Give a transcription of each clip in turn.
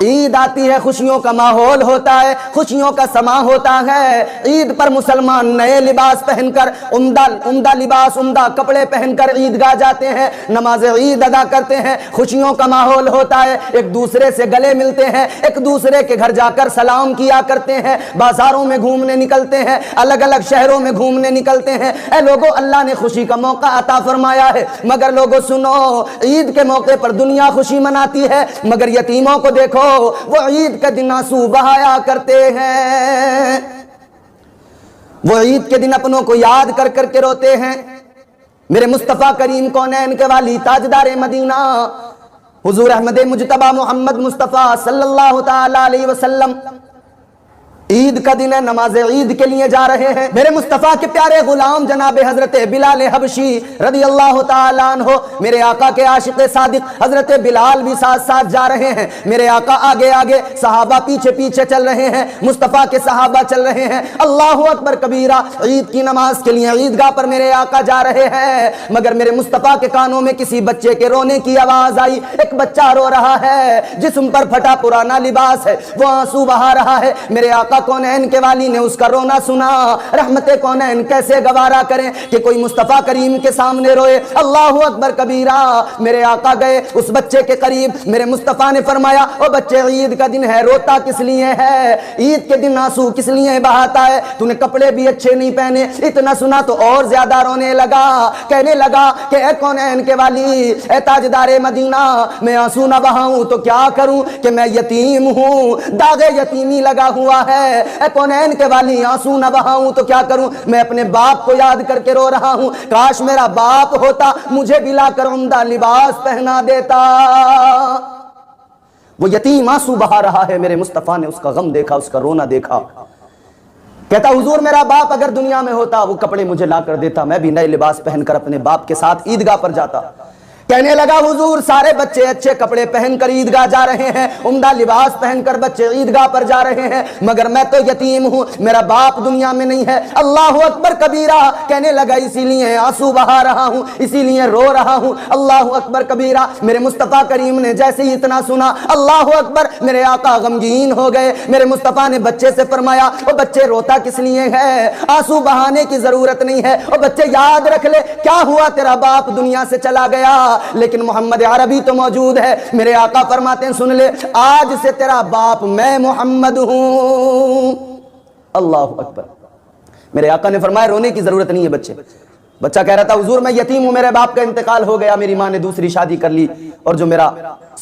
عید آتی ہے خوشیوں کا ماحول ہوتا ہے، خوشیوں کا سما ہوتا ہے۔ عید پر مسلمان نئے لباس پہن کر عمدہ لباس، عمدہ کپڑے پہن کر عیدگاہ جاتے ہیں، نماز عید ادا کرتے ہیں، خوشیوں کا ماحول ہوتا ہے، ایک دوسرے سے گلے ملتے ہیں، ایک دوسرے کے گھر جا کر سلام کیا کرتے ہیں، بازاروں میں گھومنے نکلتے ہیں، الگ الگ شہروں میں گھومنے نکلتے ہیں۔ اے لوگوں، اللہ نے خوشی کا موقع عطا فرمایا ہے، مگر لوگوں سنو، عید کے موقع پر دنیا خوشی مناتی ہے، مگر یتیموں کو دیکھو، وہ عید کے دن آنسو بہایا کرتے ہیں، وہ عید کے دن اپنوں کو یاد کر کر کے روتے ہیں۔ میرے مصطفیٰ کریم کونین کے والی تاجدار مدینہ حضور احمد مجتبی محمد مصطفیٰ صلی اللہ تعالی علیہ وسلم عید کا دن ہے، نماز عید کے لیے جا رہے ہیں۔ میرے مصطفیٰ کے پیارے غلام جناب حضرت بلال حبشی رضی اللہ تعالیٰ عنہ، میرے آقا کے عاشق صادق حضرت بلال بھی ساتھ ساتھ جا رہے ہیں۔ میرے آقا آگے آگے، صحابہ پیچھے پیچھے چل رہے ہیں، مصطفیٰ کے صحابہ چل رہے ہیں۔ اللہ اکبر کبیرہ، عید کی نماز کے لیے عیدگاہ پر میرے آقا جا رہے ہیں، مگر میرے مصطفیٰ کے کانوں میں کسی بچے کے رونے کی آواز آئی۔ ایک بچہ رو رہا ہے، جسم پر پھٹا پرانا لباس ہے، وہ آنسو بہا رہا ہے۔ میرے آقا کونین کے والی نے اس کا رونا سنا۔ رحمت کونین کیسے گوارا کریں کہ کوئی مصطفیٰ کریم کے سامنے روئے۔ اللہ اکبر کبیرہ، میرے آقا گئے اس بچے کے قریب، میرے مصطفیٰ نے فرمایا، او بچے، عید کا دن ہے، روتا کس لیے ہے؟ عید کے دن آنسو کس لیے بہاتا ہے؟ تو نے کپڑے بھی اچھے نہیں پہنے۔ اتنا سنا تو اور زیادہ رونے لگا، کہنے لگا کہ اے کونین کے والی، اے تاجدار مدینہ، میں آنسو نہ بہاؤں تو کیا کروں کہ میں یتیم ہوں، داغ یتیمی لگا ہوا ہے۔ اے کونین کے والی، آنسو نہ بہاؤں تو کیا کروں، میں اپنے باپ کو یاد کر کے رو رہا ہوں، کاش میرا باپ ہوتا، مجھے بھی لا کر عمدہ لباس پہنا دیتا۔ وہ یتیم آنسو بہا رہا ہے، میرے مصطفیٰ نے اس کا غم دیکھا، اس کا رونا دیکھا۔ کہتا، حضور میرا باپ اگر دنیا میں ہوتا، وہ کپڑے مجھے لا کر دیتا، میں بھی نئے لباس پہن کر اپنے باپ کے ساتھ عیدگاہ پر جاتا۔ کہنے لگا، حضور سارے بچے اچھے کپڑے پہن کر عیدگاہ جا رہے ہیں، عمدہ لباس پہن کر بچے عیدگاہ پر جا رہے ہیں، مگر میں تو یتیم ہوں، میرا باپ دنیا میں نہیں ہے۔ اللہ اکبر کبیرہ، کہنے لگا، اسی لیے آنسو بہا رہا ہوں، اسی لیے رو رہا ہوں۔ اللہ اکبر کبیرہ، میرے مصطفیٰ کریم نے جیسے ہی اتنا سنا، اللہ اکبر، میرے آقا غمگین ہو گئے۔ میرے مصطفیٰ نے بچے سے فرمایا، او بچے، روتا کس لیے ہے؟ آنسو بہانے کی ضرورت نہیں ہے، او بچے یاد رکھ لے، کیا ہوا، تیرا باپ دنیا سے چلا گیا، لیکن محمد عربی تو موجود ہے۔ میرے آقا فرماتے ہیں، سن لے، آج سے تیرا باپ میں محمد ہوں۔ اللہ اکبر۔ میرے آقا نے فرمایا، رونے کی ضرورت نہیں ہے بچے۔ بچہ کہہ رہا تھا، حضور میں یتیم ہوں، میرے باپ کا انتقال ہو گیا، میری ماں نے دوسری شادی کر لی، اور جو میرا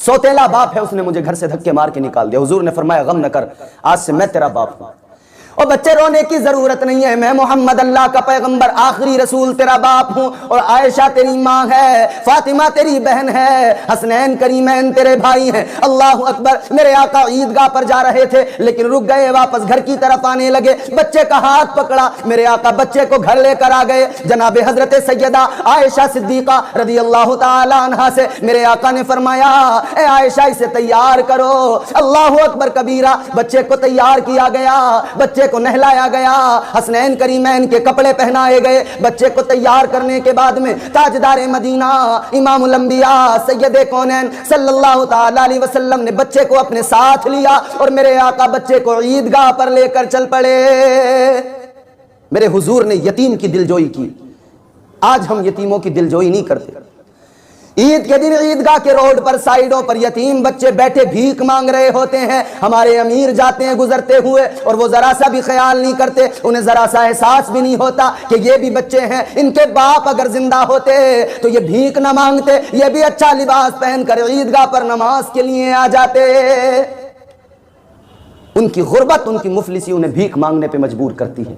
سوتیلا باپ ہے اس نے مجھے گھر سے دھکے مار کے نکال دیا۔ حضور نے فرمایا، غم نہ کر، آج سے میں تیرا باپ ہوں۔ اور بچے، رونے کی ضرورت نہیں ہے، میں محمد اللہ کا پیغمبر آخری رسول تیرا باپ ہوں، اور عائشہ تیری ماں ہے، فاطمہ تیری بہن ہے، حسنین کریمین تیرے بھائی ہیں۔ اللہ اکبر۔ میرے آقا عیدگاہ پر جا رہے تھے، لیکن رک گئے، واپس گھر کی طرف آنے لگے، بچے کا ہاتھ پکڑا، میرے آقا بچے کو گھر لے کر آ گئے۔ جناب حضرت سیدہ عائشہ صدیقہ رضی اللہ تعالی عنہا سے میرے آقا نے فرمایا، اے عائشہ، اسے تیار کرو۔ اللہ اکبر کبیرہ، بچے کو تیار کیا گیا، بچے کو نہلایا گیا، حسنین کریمین کے کپڑے پہنائے گئے۔ بچے کو تیار کرنے کے بعد میں تاجدار مدینہ امام الانبیاء سید کونین صلی اللہ تعالی علیہ وسلم نے بچے کو اپنے ساتھ لیا، اور میرے آقا بچے کو عیدگاہ پر لے کر چل پڑے۔ میرے حضور نے یتیم کی دلجوئی کی۔ آج ہم یتیموں کی دلجوئی نہیں کرتے۔ عید کے دن عیدگاہ کے روڈ پر سائیڈوں پر یتیم بچے بیٹھے بھیک مانگ رہے ہوتے ہیں، ہمارے امیر جاتے ہیں گزرتے ہوئے، اور وہ ذرا سا بھی خیال نہیں کرتے، انہیں ذرا سا احساس بھی نہیں ہوتا کہ یہ بھی بچے ہیں، ان کے باپ اگر زندہ ہوتے تو یہ بھیک نہ مانگتے، یہ بھی اچھا لباس پہن کر عیدگاہ پر نماز کے لیے آ جاتے۔ ان کی غربت، ان کی مفلسی انہیں بھیک مانگنے پہ مجبور کرتی ہے۔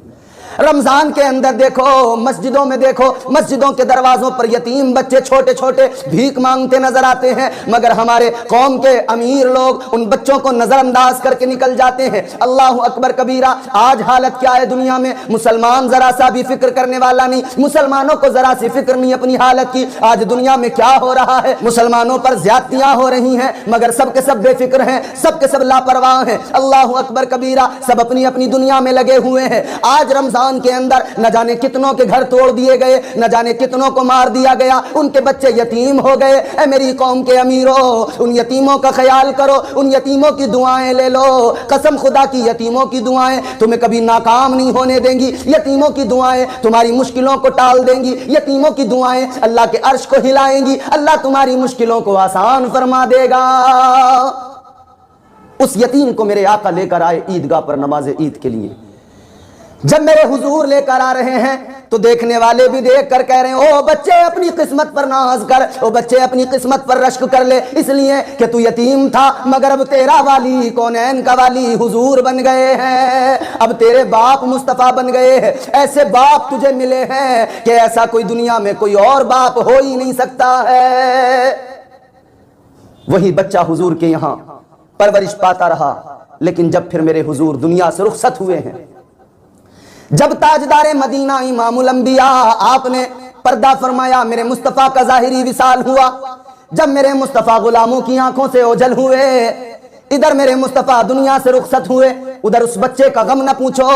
رمضان کے اندر دیکھو، مسجدوں میں دیکھو، مسجدوں کے دروازوں پر یتیم بچے چھوٹے چھوٹے بھیک مانگتے نظر آتے ہیں، مگر ہمارے قوم کے امیر لوگ ان بچوں کو نظر انداز کر کے نکل جاتے ہیں۔ اللہ اکبر کبیرہ۔ آج حالت کیا ہے دنیا میں؟ مسلمان ذرا سا بھی فکر کرنے والا نہیں، مسلمانوں کو ذرا سی فکر نہیں اپنی حالت کی۔ آج دنیا میں کیا ہو رہا ہے؟ مسلمانوں پر زیادتیاں ہو رہی ہیں، مگر سب کے سب بے فکر ہیں، سب کے سب لاپرواہ ہیں۔ اللہ اکبر کبیرہ، سب اپنی اپنی دنیا میں لگے ہوئے ہیں۔ آج رمضان ہندوستان کے اندر نہ جانے کتنوں کے گھر توڑ دیے گئے، نہ جانے کتنوں کو مار دیا گیا، ان کے بچے یتیم ہو گئے۔ اے میری قوم کے امیروں، ان یتیموں کا خیال کرو، ان یتیموں کی دعائیں لے لو۔ قسم خدا کی یتیموں کی دعائیں تمہیں کبھی ناکام نہیں ہونے دیں گی، یتیموں کی دعائیں تمہاری مشکلوں کو ٹال دیں گی، یتیموں کی دعائیں اللہ کے عرش کو ہلائیں گی، اللہ تمہاری مشکلوں کو آسان فرما دے گا۔ اس یتیم کو میرے آقا لے کر آئے عیدگاہ پر نماز عید کے لیے۔ جب میرے حضور لے کر آ رہے ہیں تو دیکھنے والے بھی دیکھ کر کہہ رہے ہیں او بچے اپنی قسمت پر ناز کر، او بچے اپنی قسمت پر رشک کر لے، اس لیے کہ تو یتیم تھا مگر اب تیرا والی کونین کا والی حضور بن گئے ہیں، اب تیرے باپ مصطفیٰ بن گئے ہیں، ایسے باپ تجھے ملے ہیں کہ ایسا کوئی دنیا میں کوئی اور باپ ہو ہی نہیں سکتا ہے۔ وہی بچہ حضور کے یہاں پرورش پاتا رہا، لیکن جب پھر میرے حضور دنیا سے رخصت ہوئے ہیں، جب تاجدار مدینہ امام الانبیاء آپ نے پردہ فرمایا، میرے مصطفیٰ کا ظاہری وصال ہوا، جب میرے مصطفیٰ غلاموں کی آنکھوں سے اوجھل ہوئے، ادھر میرے مصطفیٰ دنیا سے رخصت ہوئے، ادھر اس بچے کا غم نہ پوچھو،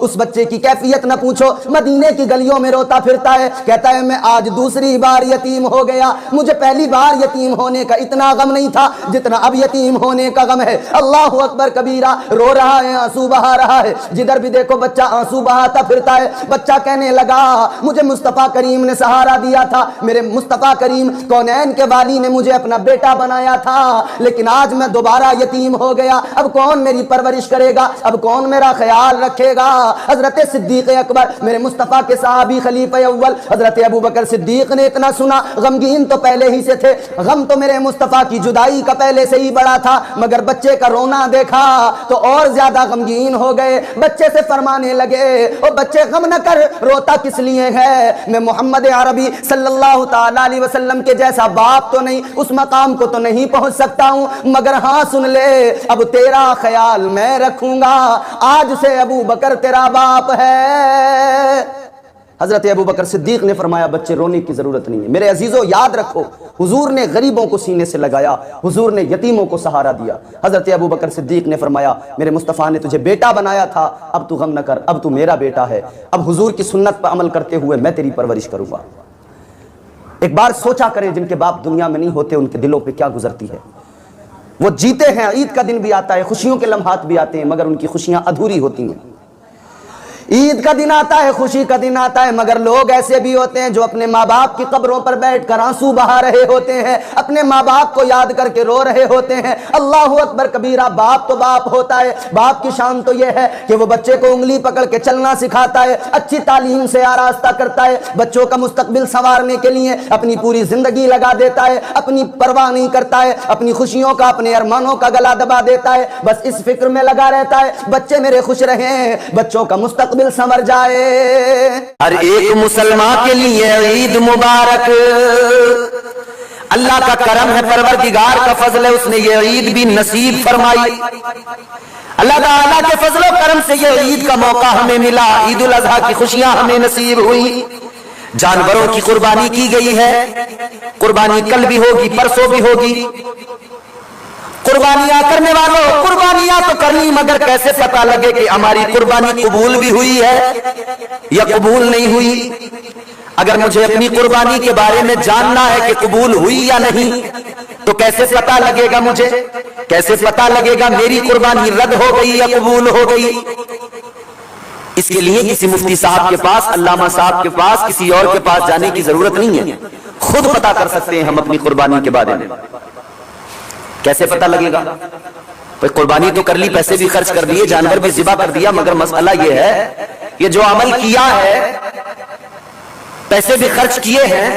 اس بچے کی کیفیت نہ پوچھو، مدینے کی گلیوں میں روتا پھرتا ہے، کہتا ہے میں آج دوسری بار یتیم ہو گیا، مجھے پہلی بار یتیم ہونے کا اتنا غم نہیں تھا جتنا اب یتیم ہونے کا غم ہے۔ اللہ اکبر کبیرہ، رو رہا ہے، آنسو بہا رہا ہے، جدھر بھی دیکھو بچہ آنسو بہاتا پھرتا ہے۔ بچہ کہنے لگا مجھے مصطفیٰ کریم نے سہارا دیا تھا، میرے مصطفیٰ کریم کونین کے والی نے مجھے اپنا بیٹا بنایا تھا، لیکن آج میں دوبارہ یتیم ہو گیا، اب کون میری پرورش کرے گا، اب کون میرا خیال رکھے گا۔ حضرت صدیق اکبر میرے مصطفیٰ کے صحابی خلیفہ اول حضرت ابوبکر صدیق نے اتنا سنا، غمگین تو پہلے ہی سے تھے، غم تو میرے مصطفیٰ کی جدائی کا پہلے سے ہی بڑا تھا، مگر بچے کا رونا دیکھا تو اور زیادہ غمگین ہو گئے۔ بچے سے فرمانے لگے او بچے غم نہ کر، روتا کس لیے ہے، میں محمد عربی صلی اللہ تعالی علیہ وسلم کے جیسا باپ تو نہیں، اس مقام کو تو نہیں پہنچ سکتا ہوں، مگر ہاں سن لے اب تیرا خیال میں رکھوں گا، آج سے ابو بکر تیرا باپ ہے۔ حضرت ابوبکر صدیق نے فرمایا بچے رونے کی ضرورت نہیں ہے۔ میرے عزیزوں یاد رکھو، حضور نے غریبوں کو سینے سے لگایا، حضور نے یتیموں کو سہارا دیا۔ حضرت ابوبکر صدیق نے فرمایا میرے مصطفیٰ نے تجھے بیٹا بنایا تھا، اب تو غم نہ کر، اب تو میرا بیٹا ہے، اب حضور کی سنت پر عمل کرتے ہوئے میں تیری پرورش کروں گا۔ ایک بار سوچا کریں جن کے باپ دنیا میں نہیں ہوتے ان کے دلوں پہ کیا گزرتی ہے۔ وہ جیتے ہیں، عید کا دن بھی آتا ہے، خوشیوں کے لمحات بھی آتے ہیں، مگر ان کی خوشیاں ادھوری ہوتی ہیں۔ عید کا دن آتا ہے، خوشی کا دن آتا ہے، مگر لوگ ایسے بھی ہوتے ہیں جو اپنے ماں باپ کی قبروں پر بیٹھ کر آنسو بہا رہے ہوتے ہیں، اپنے ماں باپ کو یاد کر کے رو رہے ہوتے ہیں۔ اللہ اکبر کبیرہ، باپ تو باپ ہوتا ہے، باپ کی شان تو یہ ہے کہ وہ بچے کو انگلی پکڑ کے چلنا سکھاتا ہے، اچھی تعلیم سے آراستہ کرتا ہے، بچوں کا مستقبل سنوارنے کے لیے اپنی پوری زندگی لگا دیتا ہے، اپنی پرواہ نہیں کرتا ہے، اپنی خوشیوں کا، اپنے ارمانوں کا گلا دبا دیتا ہے، بس اس فکر میں لگا رہتا ہے بچے میرے خوش رہیں، بچوں کا مستقبل سنور جائے۔ ہر ایک مسلمان کے لیے عید مبارک، اللہ کا کرم ہے، پروردگار کا فضل ہے، اس نے یہ عید بھی نصیب فرمائی۔ اللہ تعالیٰ کے فضل و کرم سے یہ عید کا موقع ہمیں ملا، عید الاضحیٰ کی خوشیاں ہمیں نصیب ہوئی۔ جانوروں کی قربانی کی گئی ہے، قربانی کل بھی ہوگی، پرسوں بھی ہوگی۔ قربانیاں کرنے والوں، قربانیاں تو کرنی، مگر کیسے پتہ لگے کہ ہماری قربانی قبول بھی ہوئی ہے یا قبول نہیں ہوئی؟ اگر مجھے اپنی قربانی کے بارے میں جاننا ہے کہ قبول ہوئی یا نہیں تو کیسے پتہ لگے گا؟ مجھے کیسے پتہ لگے گا میری قربانی رد ہو گئی یا قبول ہو گئی؟ اس کے لیے کسی مفتی صاحب کے پاس، علامہ صاحب کے پاس، کسی اور کے پاس جانے کی ضرورت نہیں ہے، خود پتہ کر سکتے ہیں ہم اپنی قربانی کے بارے میں۔ کیسے پتہ لگے گا؟ قربانی تو کر لی، پیسے بھی خرچ کر دیے، جانور بھی ذبح کر دیا، مگر مسئلہ یہ ہے یہ جو عمل کیا ہے، پیسے بھی خرچ کیے ہیں،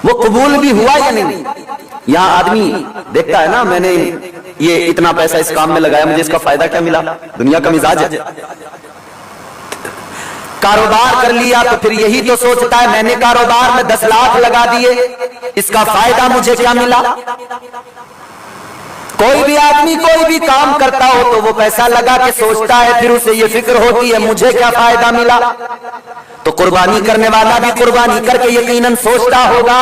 وہ قبول بھی ہوا یا نہیں؟ یہاں آدمی دیکھتا ہے نا میں نے یہ اتنا پیسہ اس کام میں لگایا، مجھے اس کا فائدہ کیا ملا؟ دنیا کا مزاج ہے۔ کاروبار کر لیا تو پھر یہی تو سوچتا ہے میں نے کاروبار میں 10 لاکھ لگا دیے، اس کا فائدہ مجھے کیا ملا؟ کوئی بھی آدمی کوئی بھی کام کرتا ہو تو وہ پیسہ لگا کے سوچتا ہے، پھر اسے یہ فکر ہوتی ہے مجھے کیا فائدہ ملا؟ تو قربانی کرنے والا بھی قربانی کر کے یقیناً سوچتا ہوگا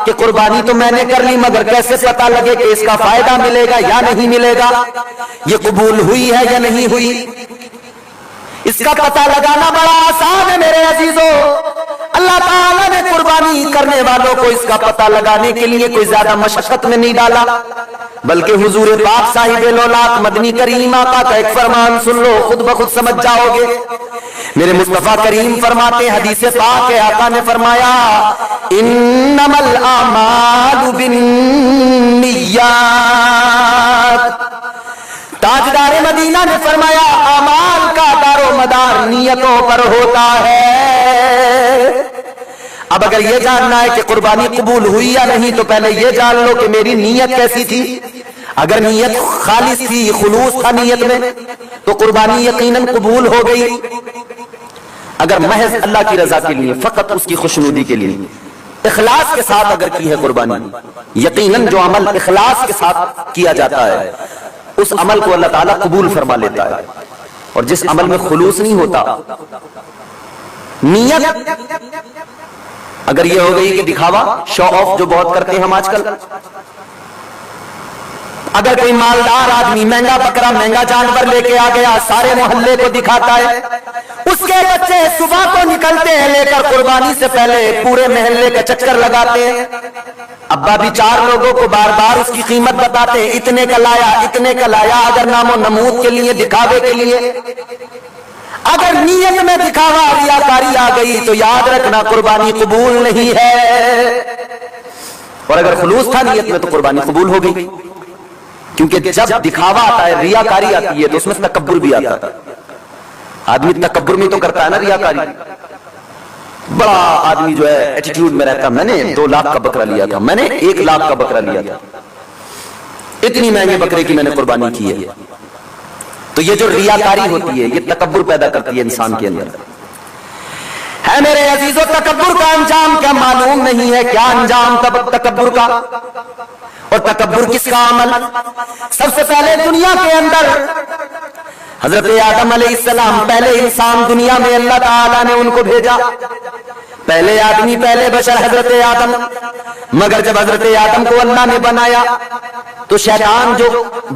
کہ قربانی تو میں نے کر لی، مگر کیسے پتہ لگے کہ اس کا فائدہ ملے گا یا نہیں ملے گا، یہ قبول ہوئی ہے یا نہیں ہوئی؟ اس کا پتہ لگانا بڑا آسان ہے میرے عزیزوں. اللہ تعالیٰ نے قربانی کرنے والوں کو اس کا پتہ لگانے کے لیے کوئی زیادہ مشقت میں نہیں ڈالا، بلکہ حضور پاک صاحب لولاک مدنی کریم آقا کا ایک فرمان سن لو، خود بخود سمجھ جاؤ گے. میرے مصطفیٰ کریم فرماتے ہیں، حدیث پاک ہے، آقا نے فرمایا انما الاعمال بالنیات. تاجدار مدینہ نے فرمایا اعمال کا دار و مدار نیتوں پر ہوتا ہے. اب اگر یہ جاننا ہے کہ قربانی قبول ہوئی یا نہیں تو پہلے یہ جان لو کہ میری نیت کیسی تھی. اگر نیت خالص تھی، خلوص تھا نیت میں، تو قربانی یقیناً قبول ہو گئی. اگر محض اللہ کی رضا کے لیے، فقط اس کی خوشنودی کے لیے، اخلاص کے ساتھ اگر کی ہے قربانی، یقیناً جو عمل اخلاص کے ساتھ کیا جاتا ہے اس عمل کو اللہ تعالیٰ قبول فرما لیتا ہے. اور جس عمل میں خلوص نہیں ہوتا، نیت اگر یہ ہو گئی کہ دکھاوا، شو آف جو بہت کرتے ہیں ہم آج کل. اگر کوئی مالدار آدمی مہنگا بکرا، مہنگا جانور لے کے آ گیا، سارے محلے کو دکھاتا ہے، اس کے بچے صبح کو نکلتے ہیں لے کر قربانی سے پہلے پورے محلے کا چکر لگاتے ہیں. ابا بھی 4 لوگوں کو بار بار اس کی قیمت بتاتے ہیں، اتنے کا لایا، اتنے کا لایا. اگر نام و نمود کے لیے، دکھاوے کے لیے، اگر نیت میں دکھاوا، ریاکاری آ گئی تو یاد رکھنا قربانی قبول نہیں ہے. اور اگر خلوص تھا نیت میں تو قربانی قبول ہو گئی. کیونکہ جب دکھاوا آتا ہے، ریاکاری آتی ہے، تو اس میں تکبر بھی آتا ہے. آدمی تکبر میں تو کرتا ہے نا ریاکاری. بڑا آدمی جو ہے ایٹیٹیوڈ میں رہتا، میں نے 2 لاکھ کا بکرا لیا تھا، میں نے 1 لاکھ کا بکرا لیا تھا، اتنی مہنگے بکرے کی میں نے قربانی کی ہے. تو یہ جو ریاکاری ہوتی ہے یہ تکبر پیدا کرتی ہے انسان کے اندر. ہے میرے عزیزوں، تکبر کا انجام کیا معلوم نہیں ہے؟ کیا انجام تکبر کا؟ اور تکبر کس کا عمل؟ سب سے پہلے دنیا کے اندر حضرت آدم علیہ السلام پہلے انسان دنیا میں اللہ تعالیٰ نے ان کو بھیجا، پہلے آدمی، پہلے بشر حضرت آدم. مگر جب حضرت آدم کو اللہ نے بنایا تو شیطان جو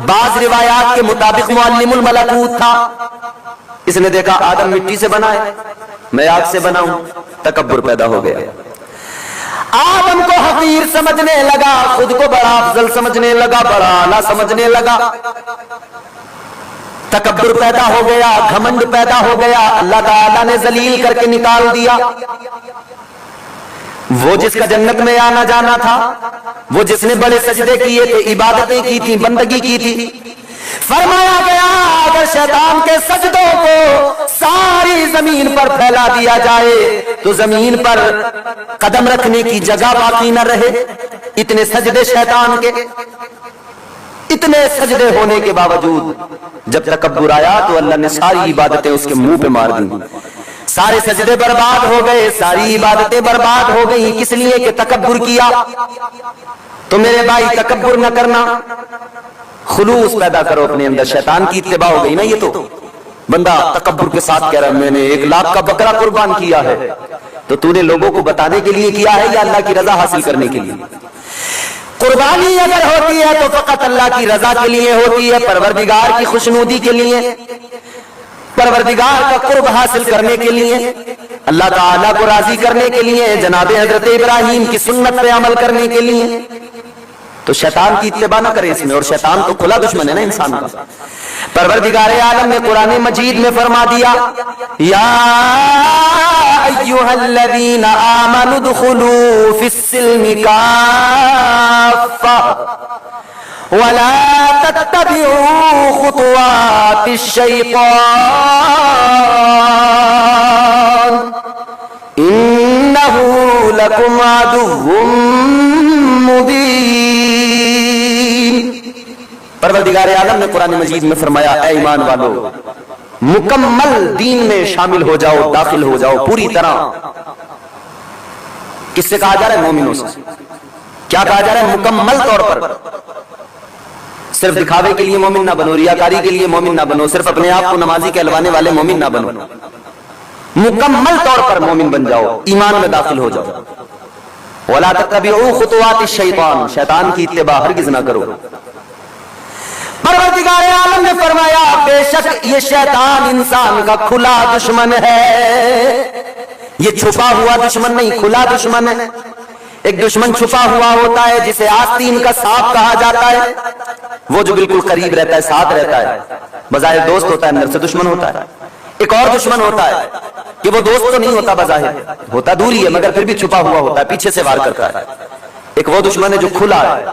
بعض روایات کے مطابق معلم الملکوت تھا، اس نے دیکھا آدم مٹی سے بنا ہے، میں آگ سے بنا ہوں. تکبر پیدا ہو گیا. آدم کو حقیر سمجھنے لگا، خود کو بڑا افضل سمجھنے لگا، بڑا اعلیٰ سمجھنے لگا. تکبر پیدا ہو گیا، گھمنڈ پیدا ہو گیا. اللہ تعالیٰ نے ذلیل کر کے نکال دیا. وہ جس کا جنت میں آنا جانا تھا، وہ جس نے بڑے سجدے کیے تھے، عبادتیں کی تھی، بندگی کی تھی، فرمایا گیا اگر شیطان کے سجدوں کو ساری زمین پر پھیلا دیا جائے تو زمین پر قدم رکھنے کی جگہ باقی نہ رہے. اتنے سجدے شیطان کے، اتنے سجدے ہونے کے باوجود جب تکبر آیا تو اللہ نے ساری عبادتیں اس کے منہ پہ مار دی. سارے سجدے برباد ہو گئے، ساری عبادتیں برباد ہو گئی. کس لیے کہ تکبر کیا. تو میرے بھائی تکبر نہ کرنا، خلوص پیدا کرو اپنے اندر. شیطان کی اتباع ہو گئی نا. یہ تو بندہ تکبر کے ساتھ کہہ رہا میں نے 1 لاکھ کا بکرا قربان کیا ہے، تو نے لوگوں کو بتانے کے لیے کیا ہے یا اللہ کی رضا حاصل کرنے کے لیے؟ قربانی اگر ہوتی ہے تو فقط اللہ کی رضا کے لیے ہوتی ہے، پروردگار کی خوشنودی کے لیے، پروردگار کا قرب حاصل کرنے کے لیے، اللہ تعالیٰ کو راضی کرنے کے لیے، جناب حضرت ابراہیم کی سنت پہ عمل کرنے کے لیے. تو شیطان کی اتباع نہ کرے اس میں. اور شیطان تو کھلا دشمن ہے نا انسان کا. پروردگار عالم نے قرآن مجید میں فرما دیا یا ایھا الذین آمنوا ادخلوا فی السلم کافہ ولا تتبعوا خطوات الشیطان انہ لکم عدو مبین. پروردگار عالم نے قرآن مجید میں فرمایا اے ایمان والو، مکمل دین میں شامل ہو جاؤ، داخل ہو جاؤ پوری طرح. کس سے کہا جا رہا ہے؟ مومنوں سے. کیا کہا جا رہا ہے؟ مکمل طور پر. صرف دکھاوے کے لیے مومن نہ بنو، ریاکاری کے لیے مومن نہ بنو، صرف اپنے آپ کو نمازی کہلوانے والے مومن نہ بنو. مکمل طور پر مومن بن جاؤ، ایمان میں داخل ہو جاؤ. وَلَا تَتَّبِعُوا خُطُوَاتِ الشَّيْطَانِ، شیطان کی اتباع ہرگز نہ کرو. پروردگار عالم نے فرمایا بے بے شک یہ شیطان انسان کا کھلا دشمن ہے. یہ چھپا ہوا دشمن نہیں، کھلا دشمن ہے. ایک دشمن چھپا ہوا ہوتا ہے جسے آستین کا سانپ کہا جاتا ہے، وہ جو بالکل قریب رہتا ہے، ساتھ رہتا ہے، بظاہر دوست ہوتا ہے، اندر سے دشمن ہوتا ہے. ایک اور دشمن ہوتا ہے کہ وہ دوست تو نہیں ہوتا، بظاہر ہوتا دوری ہے مگر پھر بھی چھپا ہوا ہوتا ہے، پیچھے سے وار کرتا ہے. ایک وہ دشمن ہے جو کھلا ہے.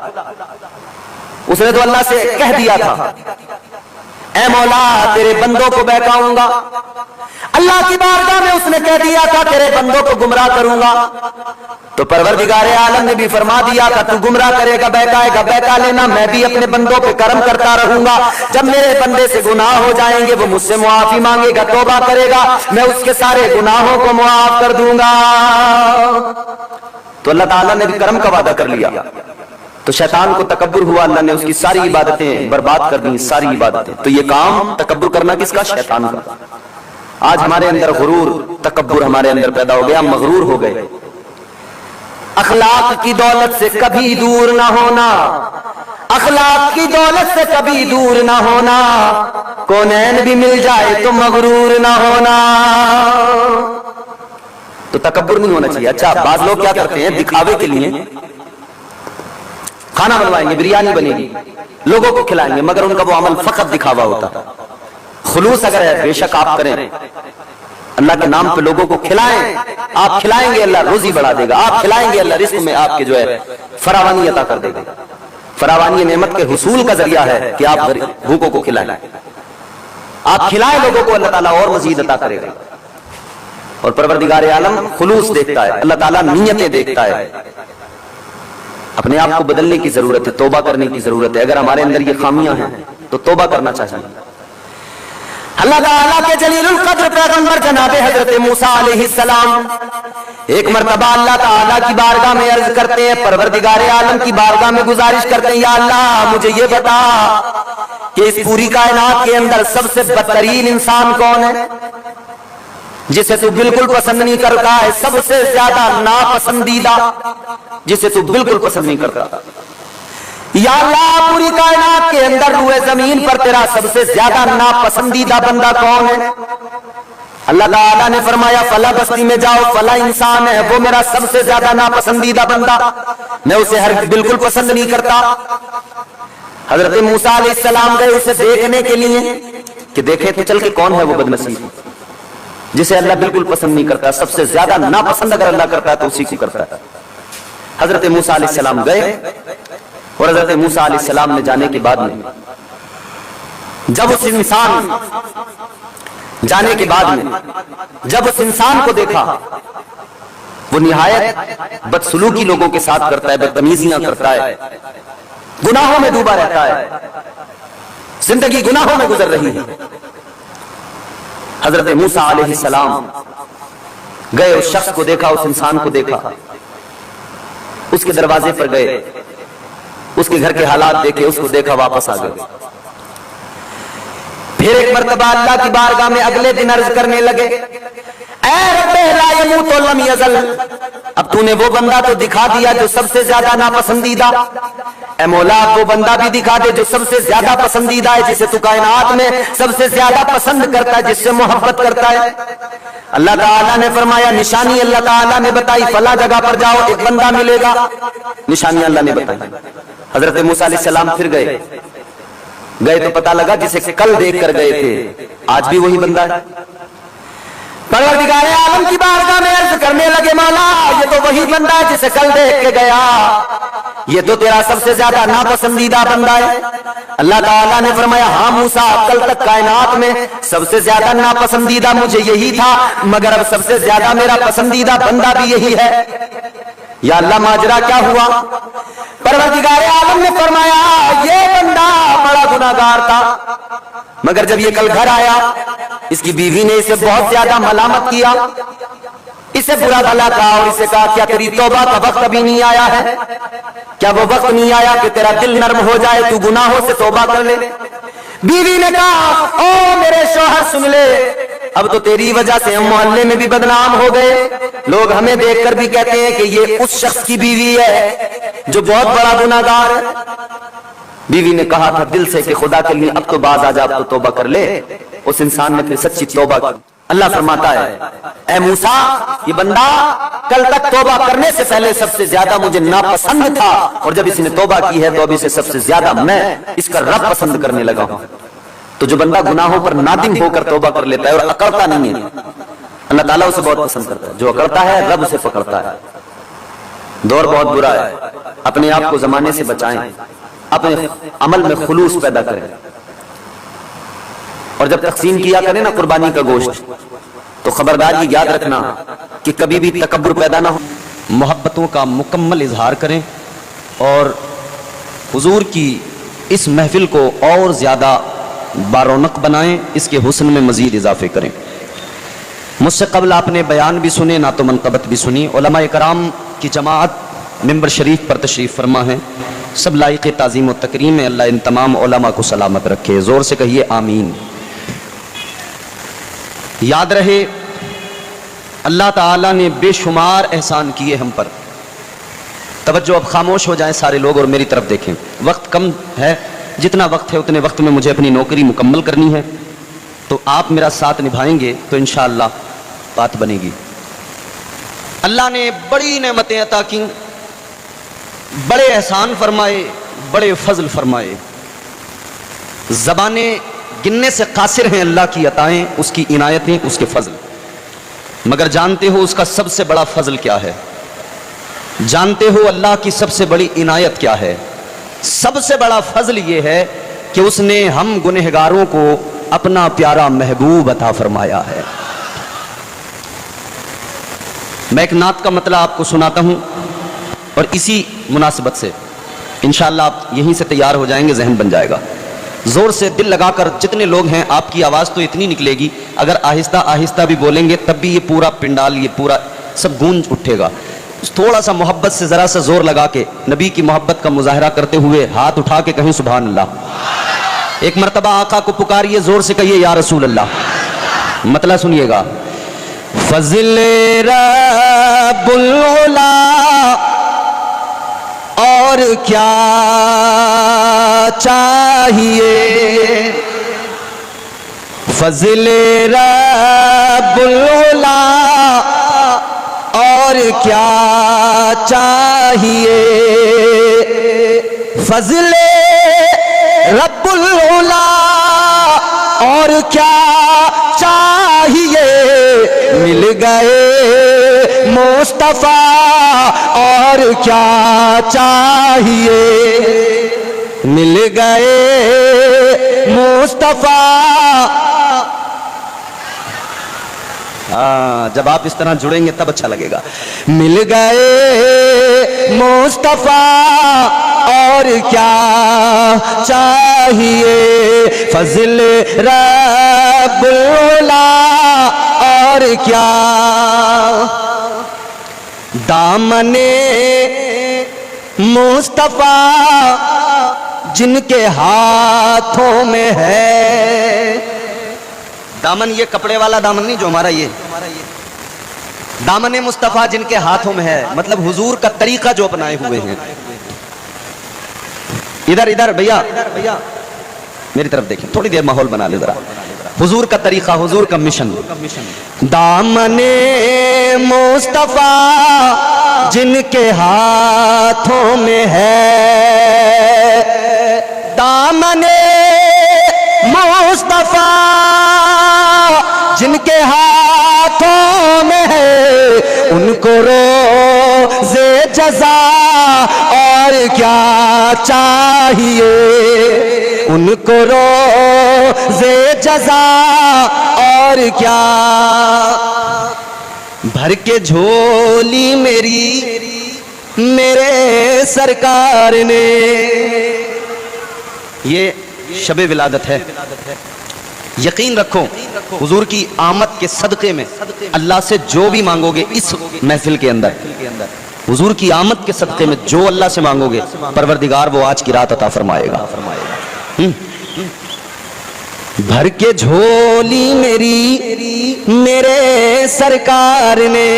اس نے تو اللہ سے کہہ دیا تھا اے مولا تیرے بندوں کو بہکاؤں گا. اللہ کی بارگاہ میں اس نے کہہ دیا تھا تیرے بندوں کو گمراہ کروں گا. تو پروردگار عالم نے بھی فرما دیا تھا تو گمراہ کرے گا، بہکائے گا، بہکا لینا، میں بھی اپنے بندوں پہ کرم کرتا رہوں گا. جب میرے بندے سے گناہ ہو جائیں گے وہ مجھ سے معافی مانگے گا، توبہ کرے گا، میں اس کے سارے گناہوں کو معاف کر دوں گا. تو اللہ تعالیٰ نے بھی کرم کا وعدہ کر لیا. تو شیطان کو تکبر ہوا، اللہ نے اس کی ساری عبادتیں برباد کر دیں، ساری عبادتیں. تو یہ کام تکبر کرنا کس کا؟ شیطان کا. آج ہمارے اندر غرور، تکبر ہمارے اندر پیدا ہو گیا، ہم مغرور ہو گئے. اخلاق کی دولت سے کبھی دور نہ ہونا، اخلاق کی دولت سے کبھی دور نہ ہونا، کونین بھی مل جائے تو مغرور نہ ہونا. تو تکبر نہیں ہونا چاہیے. اچھا بعض لوگ کیا کرتے ہیں دکھاوے کے لیے کھانا بنوائیں گے، بریانی بنے گی، لوگوں کو کھلائیں گے، مگر ان کا وہ عمل فقط دکھاوا ہوتا ہے. خلوص اگر ہے بے شک آپ کریں، اللہ کے نام پہ لوگوں کو کھلائیں. آپ کھلائیں گے اللہ روزی بڑھا دے گا، آپ کھلائیں گے اللہ رزق میں آپ کے جو ہے فراوانی عطا کر دے گا. فراوانی نعمت کے حصول کا ذریعہ ہے کہ آپ بھوکوں کو کھلائیں. آپ کھلائیں لوگوں کو، اللہ تعالیٰ اور مزید عطا کرے گا. اور پروردگار عالم خلوص دیکھتا ہے، اللہ تعالیٰ نیتیں دیکھتا ہے. اپنے آپ کو بدلنے کی ضرورت ہے، توبہ کرنے کی ضرورت ہے. اگر ہمارے اندر یہ خامیاں ہیں تو توبہ کرنا چاہیے. اللہ تعالیٰ کے جلیل القدر پیغمبر جناب حضرت موسیٰ علیہ السلام ایک مرتبہ اللہ تعالیٰ کی بارگاہ میں عرض کرتے ہیں، پروردگار عالم کی بارگاہ میں گزارش کرتے ہیں، یا اللہ مجھے یہ بتا کہ اس پوری کائنات کے اندر سب سے بدترین انسان کون ہے جسے تو بالکل پسند نہیں کرتا ہے، سب سے زیادہ ناپسندیدہ جسے تو بالکل پسند نہیں کرتا. یا اللہ پوری کائنات کے اندر روئے زمین پر تیرا سب سے زیادہ ناپسندیدہ بندہ کون ہے؟ اللہ تعالیٰ نے فرمایا فلاں بستی میں جاؤ، فلاں انسان ہے وہ میرا سب سے زیادہ ناپسندیدہ بندہ، میں اسے بالکل پسند نہیں کرتا. حضرت موسیٰ علیہ السلام گئے اسے دیکھنے کے لیے کہ دیکھیں تو چل کے کون ہے وہ بدنصیب جسے اللہ بالکل پسند نہیں کرتا. سب سے زیادہ ناپسند اگر اللہ کرتا ہے تو اسی کو کرتا ہے. حضرت موسیٰ علیہ السلام گئے اور حضرت موسیٰ علیہ السلام نے جانے کے بعد میں جب اس انسان کو دیکھا وہ نہایت بدسلوکی لوگوں کے ساتھ کرتا ہے، بدتمیزیاں کرتا ہے، گناہوں میں ڈوبا رہتا ہے، زندگی گناہوں میں گزر رہی ہے. حضرت موسیٰ علیہ السلام گئے، اس شخص کو دیکھا، اس انسان کو دیکھا، اس کے دروازے پر گئے، اس کے گھر کے حالات دیکھے، اس کو دیکھا، واپس آ گئے. پھر ایک مرتبہ اللہ کی بارگاہ میں اگلے دن عرض کرنے لگے اے رب لا یموت لم یزل، اب تو نے وہ بندہ تو دکھا دیا جو سب سے زیادہ ناپسندیدہ، اے مولا وہ بندہ بھی دکھا دے جو سب سے زیادہ پسندیدہ ہے، جسے تو کائنات میں سب سے زیادہ پسند کرتا ہے، جس سے محبت کرتا ہے. اللہ تعالیٰ نے فرمایا نشانی اللہ تعالیٰ نے بتائی، فلاں جگہ پر جاؤ ایک بندہ ملے گا، نشانی اللہ نے بتائی. حضرت موسیٰ علیہ السلام پھر گئے تو پتہ لگا جسے کل دیکھ کر گئے تھے آج بھی وہی بندہ ہے. پروردگار عالم کی بارگاہ میں عرض کرنے لگے مولا یہ تو وہی بندہ ہے جسے کل دیکھ کے گیا، یہ تو تیرا سب سے زیادہ ناپسندیدہ بندہ ہے. اللہ تعالیٰ نے فرمایا ہاں موسیٰ کل تک کائنات میں سب سے زیادہ ناپسندیدہ مجھے یہی تھا، مگر اب سب سے زیادہ میرا پسندیدہ بندہ بھی یہی ہے. یا اللہ ماجرا کیا ہوا؟ پروردگار عالم نے فرمایا یہ بندہ بڑا گناہگار تھا، مگر جب یہ کل گھر آیا اس کی بیوی نے اسے بہت زیادہ ملامت کیا، اسے برا بھلا کہا اور اسے کہا کیا تیری توبہ کا وقت ابھی نہیں آیا ہے؟ کیا وہ وقت نہیں آیا کہ تیرا دل نرم ہو جائے، تو گناہوں سے توبہ کر لے؟ بیوی نے کہا او میرے شوہر سن لے، اب تو تیری وجہ سے ہم محلے میں بھی بدنام ہو گئے، لوگ ہمیں دیکھ کر بھی کہتے ہیں کہ یہ اس شخص کی بیوی ہے جو بہت بڑا گناہگار ہے. بیوی نے کہا تھا دل سے کہ خدا کے لیے اب تو باز آ جا، اب تو توبہ کر لے۔ اس انسان نے پھر سچی توبہ کی۔ اللہ فرماتا ہے اے موسیٰ، یہ بندہ کل تک توبہ کرنے سے پہلے سب سے زیادہ مجھے ناپسند تھا، اور جب اس نے توبہ کی ہے تو اب اسے سب سے زیادہ میں اس کا رب پسند کرنے لگا ہوں۔ تو جو بندہ گناہوں پر نادم ہو کر توبہ کر لیتا ہے اور اکڑتا نہیں ہے، اللہ تعالیٰ اسے بہت پسند کرتا ہے۔ جو اکڑتا ہے رب اسے پکڑتا ہے۔ دور بہت برا ہے، اپنے آپ کو زمانے سے بچائیں، اپنے عمل میں خلوص پیدا کریں، اور جب تقسیم کیا کریں نا قربانی کا گوشت تو خبردار یہ یاد رکھنا کہ کبھی بھی تکبر پیدا نہ ہو۔ محبتوں کا مکمل اظہار کریں اور حضور کی اس محفل کو اور زیادہ بارونق بنائیں، اس کے حسن میں مزید اضافے کریں۔ مجھ سے قبل آپ نے بیان بھی سنے، نعت و منقبت بھی سنی۔ علماء کرام کی جماعت ممبر شریف پر تشریف فرما ہے، سب لائق تعظیم و تکریم ہے۔ اللہ ان تمام علماء کو سلامت رکھے، زور سے کہیے آمین۔ یاد رہے اللہ تعالیٰ نے بے شمار احسان کیے ہم پر۔ توجہ، اب خاموش ہو جائیں سارے لوگ اور میری طرف دیکھیں۔ وقت کم ہے، جتنا وقت ہے اتنے وقت میں مجھے اپنی نوکری مکمل کرنی ہے، تو آپ میرا ساتھ نبھائیں گے تو انشاءاللہ بات بنے گی۔ اللہ نے بڑی نعمتیں عطا کی، بڑے احسان فرمائے، بڑے فضل فرمائے۔ زبانیں گننے سے قاصر ہیں اللہ کی عطائیں، اس کی عنایتیں، اس کے فضل۔ مگر جانتے ہو اس کا سب سے بڑا فضل کیا ہے؟ جانتے ہو اللہ کی سب سے بڑی عنایت کیا ہے؟ سب سے بڑا فضل یہ ہے کہ اس نے ہم گنہگاروں کو اپنا پیارا محبوب عطا فرمایا ہے۔ میں ایک نعت کا مطلب آپ کو سناتا ہوں، اور اسی مناسبت سے انشاءاللہ آپ یہیں سے تیار ہو جائیں گے، ذہن بن جائے گا۔ زور سے دل لگا کر جتنے لوگ ہیں، آپ کی آواز تو اتنی نکلے گی، اگر آہستہ آہستہ بھی بولیں گے تب بھی یہ پورا پنڈال، یہ پورا سب گونج اٹھے گا۔ تھوڑا سا محبت سے ذرا سا زور لگا کے نبی کی محبت کا مظاہرہ کرتے ہوئے ہاتھ اٹھا کے کہیں سبحان اللہ۔ ایک مرتبہ آقا کو پکاریے، زور سے کہیے یا رسول اللہ۔ مطلب سنیے گا، فضل رب العلا اور کیا چاہیے، فضل رب العلا اور کیا چاہیے، فضل رب العلا اور کیا چاہیے، مل گئے مصطفیٰ اور کیا چاہیے، مل گئے مصطفیٰ۔ جب آپ اس طرح جڑیں گے تب اچھا لگے گا۔ مل گئے مصطفیٰ اور کیا چاہیے، فضل رب العلا اور کیا، دامن مصطفیٰ جن کے ہاتھوں میں ہے۔ دامن یہ کپڑے والا دامن نہیں جو ہمارا، یہ دامن مصطفیٰ جن کے ہاتھوں میں ہے، مطلب حضور کا طریقہ جو اپنائے ہوئے ہیں۔ ادھر ادھر بھیا میری طرف دیکھیں، تھوڑی دیر ماحول بنا لے ذرا۔ حضور کا طریقہ، حضور کا مشن، دامن مصطفیٰ جن کے ہاتھوں میں ہے، دامن مصطفیٰ جن کے ہاتھوں میں ہے، ان کو روز جزا اور کیا چاہیے، ان کو روز جزا اور کیا، بھر کے جھولی میری میرے سرکار نے۔ یہ شب ولادت ہے، یقین رکھو حضور کی آمد کے صدقے میں اللہ سے جو بھی مانگو گے اس محفل کے اندر، حضور کی آمد کے صدقے میں جو اللہ سے مانگو گے پروردگار وہ آج کی رات عطا فرمائے گا۔ بھر کے جھولی میری میرے سرکار نے،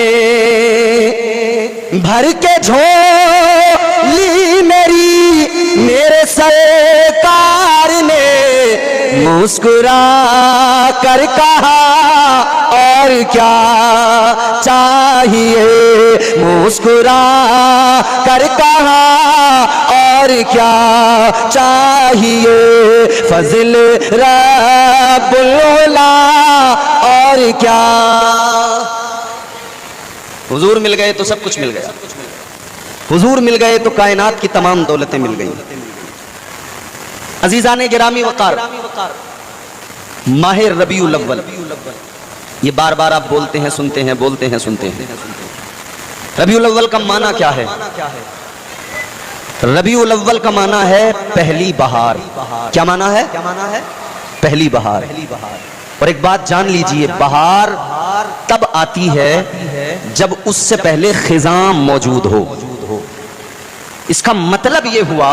بھر کے جھولی میری میرے میرے سرکار نے مسکرا کر کہا اور کیا چاہیے، مسکرا کر کہا اور کیا چاہیے، فضل رب العلا اور کیا۔ حضور مل گئے تو سب کچھ مل گیا، حضور مل گئے تو کائنات کی تمام دولتیں مل گئیں۔ عزیزان گرامی وقار، ماہ ربیع الاول، یہ بار بار آپ بولتے ہیں سنتے ہیں، بولتے ہیں سنتے ہیں۔ ربیع الاول کا معنی کیا ہے؟ ربیع الاول کا معنی ہے پہلی بہار۔ کیا معنی ہے؟ پہلی بہار۔ اور ایک بات جان لیجئے، بہار تب آتی ہے جب اس سے پہلے خزاں موجود ہو۔ اس کا مطلب یہ ہوا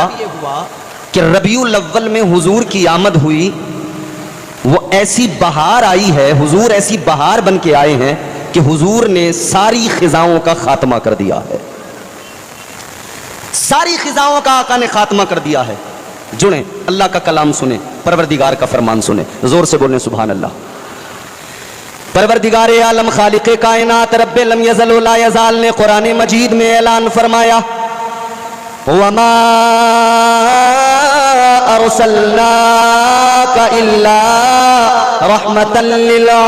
کہ ربیع الاول میں حضور کی آمد ہوئی، وہ ایسی بہار آئی ہے، حضور ایسی بہار بن کے آئے ہیں کہ حضور نے ساری خزاؤں کا خاتمہ کر دیا ہے، ساری خزاؤں کا آقا نے خاتمہ کر دیا ہے۔ جڑیں، اللہ کا کلام سنیں، پروردگار کا فرمان سنیں، زور سے بولیں سبحان اللہ۔ پروردگار عالم خالق کائنات رب لم یزل ولا یزال نے قرآن مجید میں اعلان فرمایا، وَمَا أَرْسَلْنَاكَ إِلَّا رَحْمَةً لِّلْعَالَمِينَ۔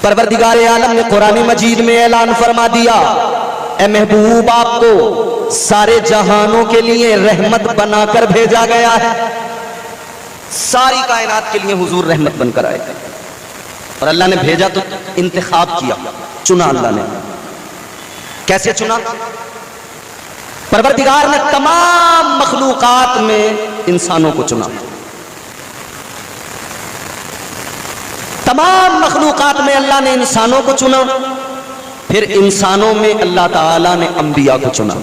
پروردگار عالم نے قرآن مجید میں اعلان فرما دیا، اے محبوب آپ کو سارے جہانوں کے لیے رحمت بنا کر بھیجا گیا ہے، ساری کائنات کے لیے حضور رحمت بن کر آئے۔ اور اللہ نے بھیجا تو انتخاب کیا، چنا اللہ نے۔ کیسے چنا؟ پروردگار نے تمام مخلوقات میں انسانوں کو چنا، تمام مخلوقات میں اللہ نے انسانوں کو چنا، پھر انسانوں میں اللہ تعالیٰ نے انبیاء کو چنا۔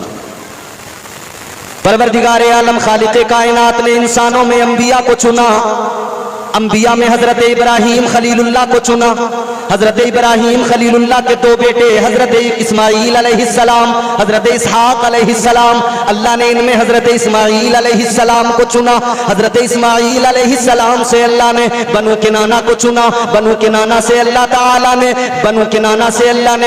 پروردگار عالم خالق کائنات نے انسانوں میں انبیاء کو چنا۔ انبیاء میں حضرت ابراہیم خلیل اللہ کو چنا۔ حضرت ابراہیم خلیل اللہ کے دو بیٹے حضرت اسماعیل علیہ السلام، حضرت اسحاق علیہ السلام، اللہ نے ان میں حضرت اسماعیل علیہ السلام کو چنا۔ حضرت اسماعیل علیہ السلام سے اللہ نے بنو کنانہ کو چنا، بنو کنانہ سے اللہ تعالیٰ نے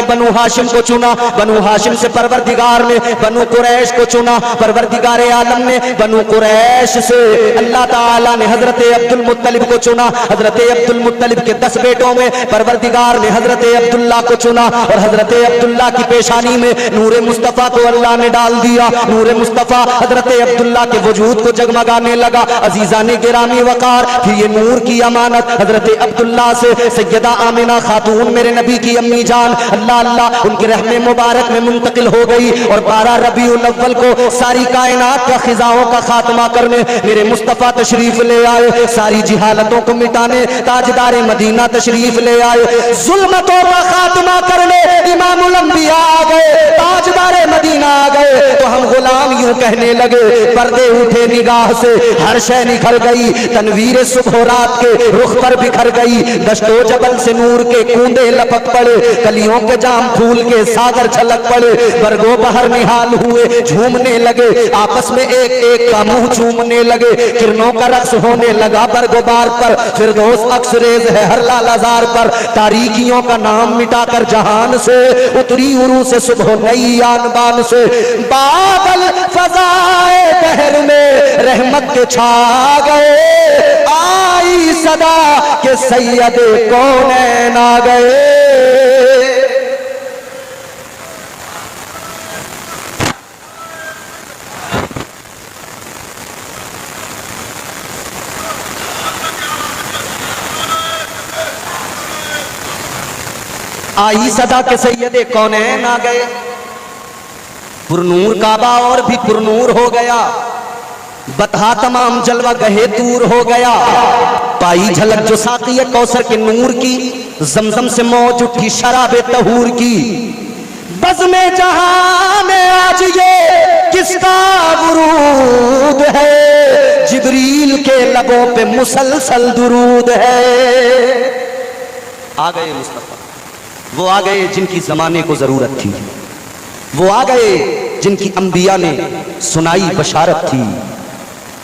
بنو ہاشم کو چنا، بنو ہاشم سے پروردگار نے بنو قریش کو چنا، پروردگار عالم نے بنو قریش سے اللہ تعالیٰ نے حضرت عبد المطلب کو چنا۔ حضرت عبد المطلب کے 10 بیٹوں میں پروردگار نے حضرت عبداللہ کو چنا، اور حضرت عبداللہ کی پیشانی میں نور مصطفیٰ کو اللہ نے ڈال دیا۔ نور مصطفیٰ حضرت عبداللہ کے وجود کو جگمگانے لگا۔ عزیزان گرامی وقار، پھر یہ نور کی امانت حضرت عبداللہ سے سیدہ آمنہ خاتون میرے نبی کی امی جان اللہ اللہ ان کے رحم مبارک میں منتقل ہو گئی، اور 12 ربیع الاول کو ساری کائنات کا خزاؤں کا خاتمہ کرنے میرے مصطفیٰ تشریف لے آئے، ساری جہالتوں کو مٹانے تاجدار مدینہ تشریف لے آئے، ظلمتوں کا خاتمہ کرنے امام الانبیاء آ گئے، تاجدار مدینہ آ گئے، تو ہم غلام یوں کہنے لگے، پردے اٹھے نگاہ سے ہر شے نکھر گئی، تنویر صبح و رات کے رخ پر بکھر گئی، دشت و جبل سے نور کے کوندے لپک پڑے، کلیوں کے جام پھول کے ساگر چھلک پڑے، برگ و بہر نہال ہوئے جھومنے لگے، آپس میں ایک ایک کا منہ چومنے لگے، کرنوں کا رقص ہونے لگا برگ و بار پر، فردوس عکس ریز ہے ہر لالازار پر، تاریکیوں کا نام مٹا کر جہان سے اتری عروج سے صبح نئی آنبان سے، بادل فضائے بحر میں رحمت کے چھا گئے، آئی صدا کہ سید کونین آ گئے۔ آئی صدا کے سید کونین آ گئے، پرنور کعبہ اور بھی پرنور ہو گیا، بتہا تمام جلوہ گہے دور ہو گیا، پائی جھلک جو ساقی کوثر کے نور کی، زمزم سے موج اٹھی شراب طہور کی، بزم جہاں میں آج یہ کس کا ورود ہے، جبریل کے لبوں پہ مسلسل درود ہے۔ آ گئے مصطفیٰ، وہ آ گئے جن کی زمانے کو ضرورت تھی، وہ آ گئے جن کی انبیاء نے سنائی بشارت تھی،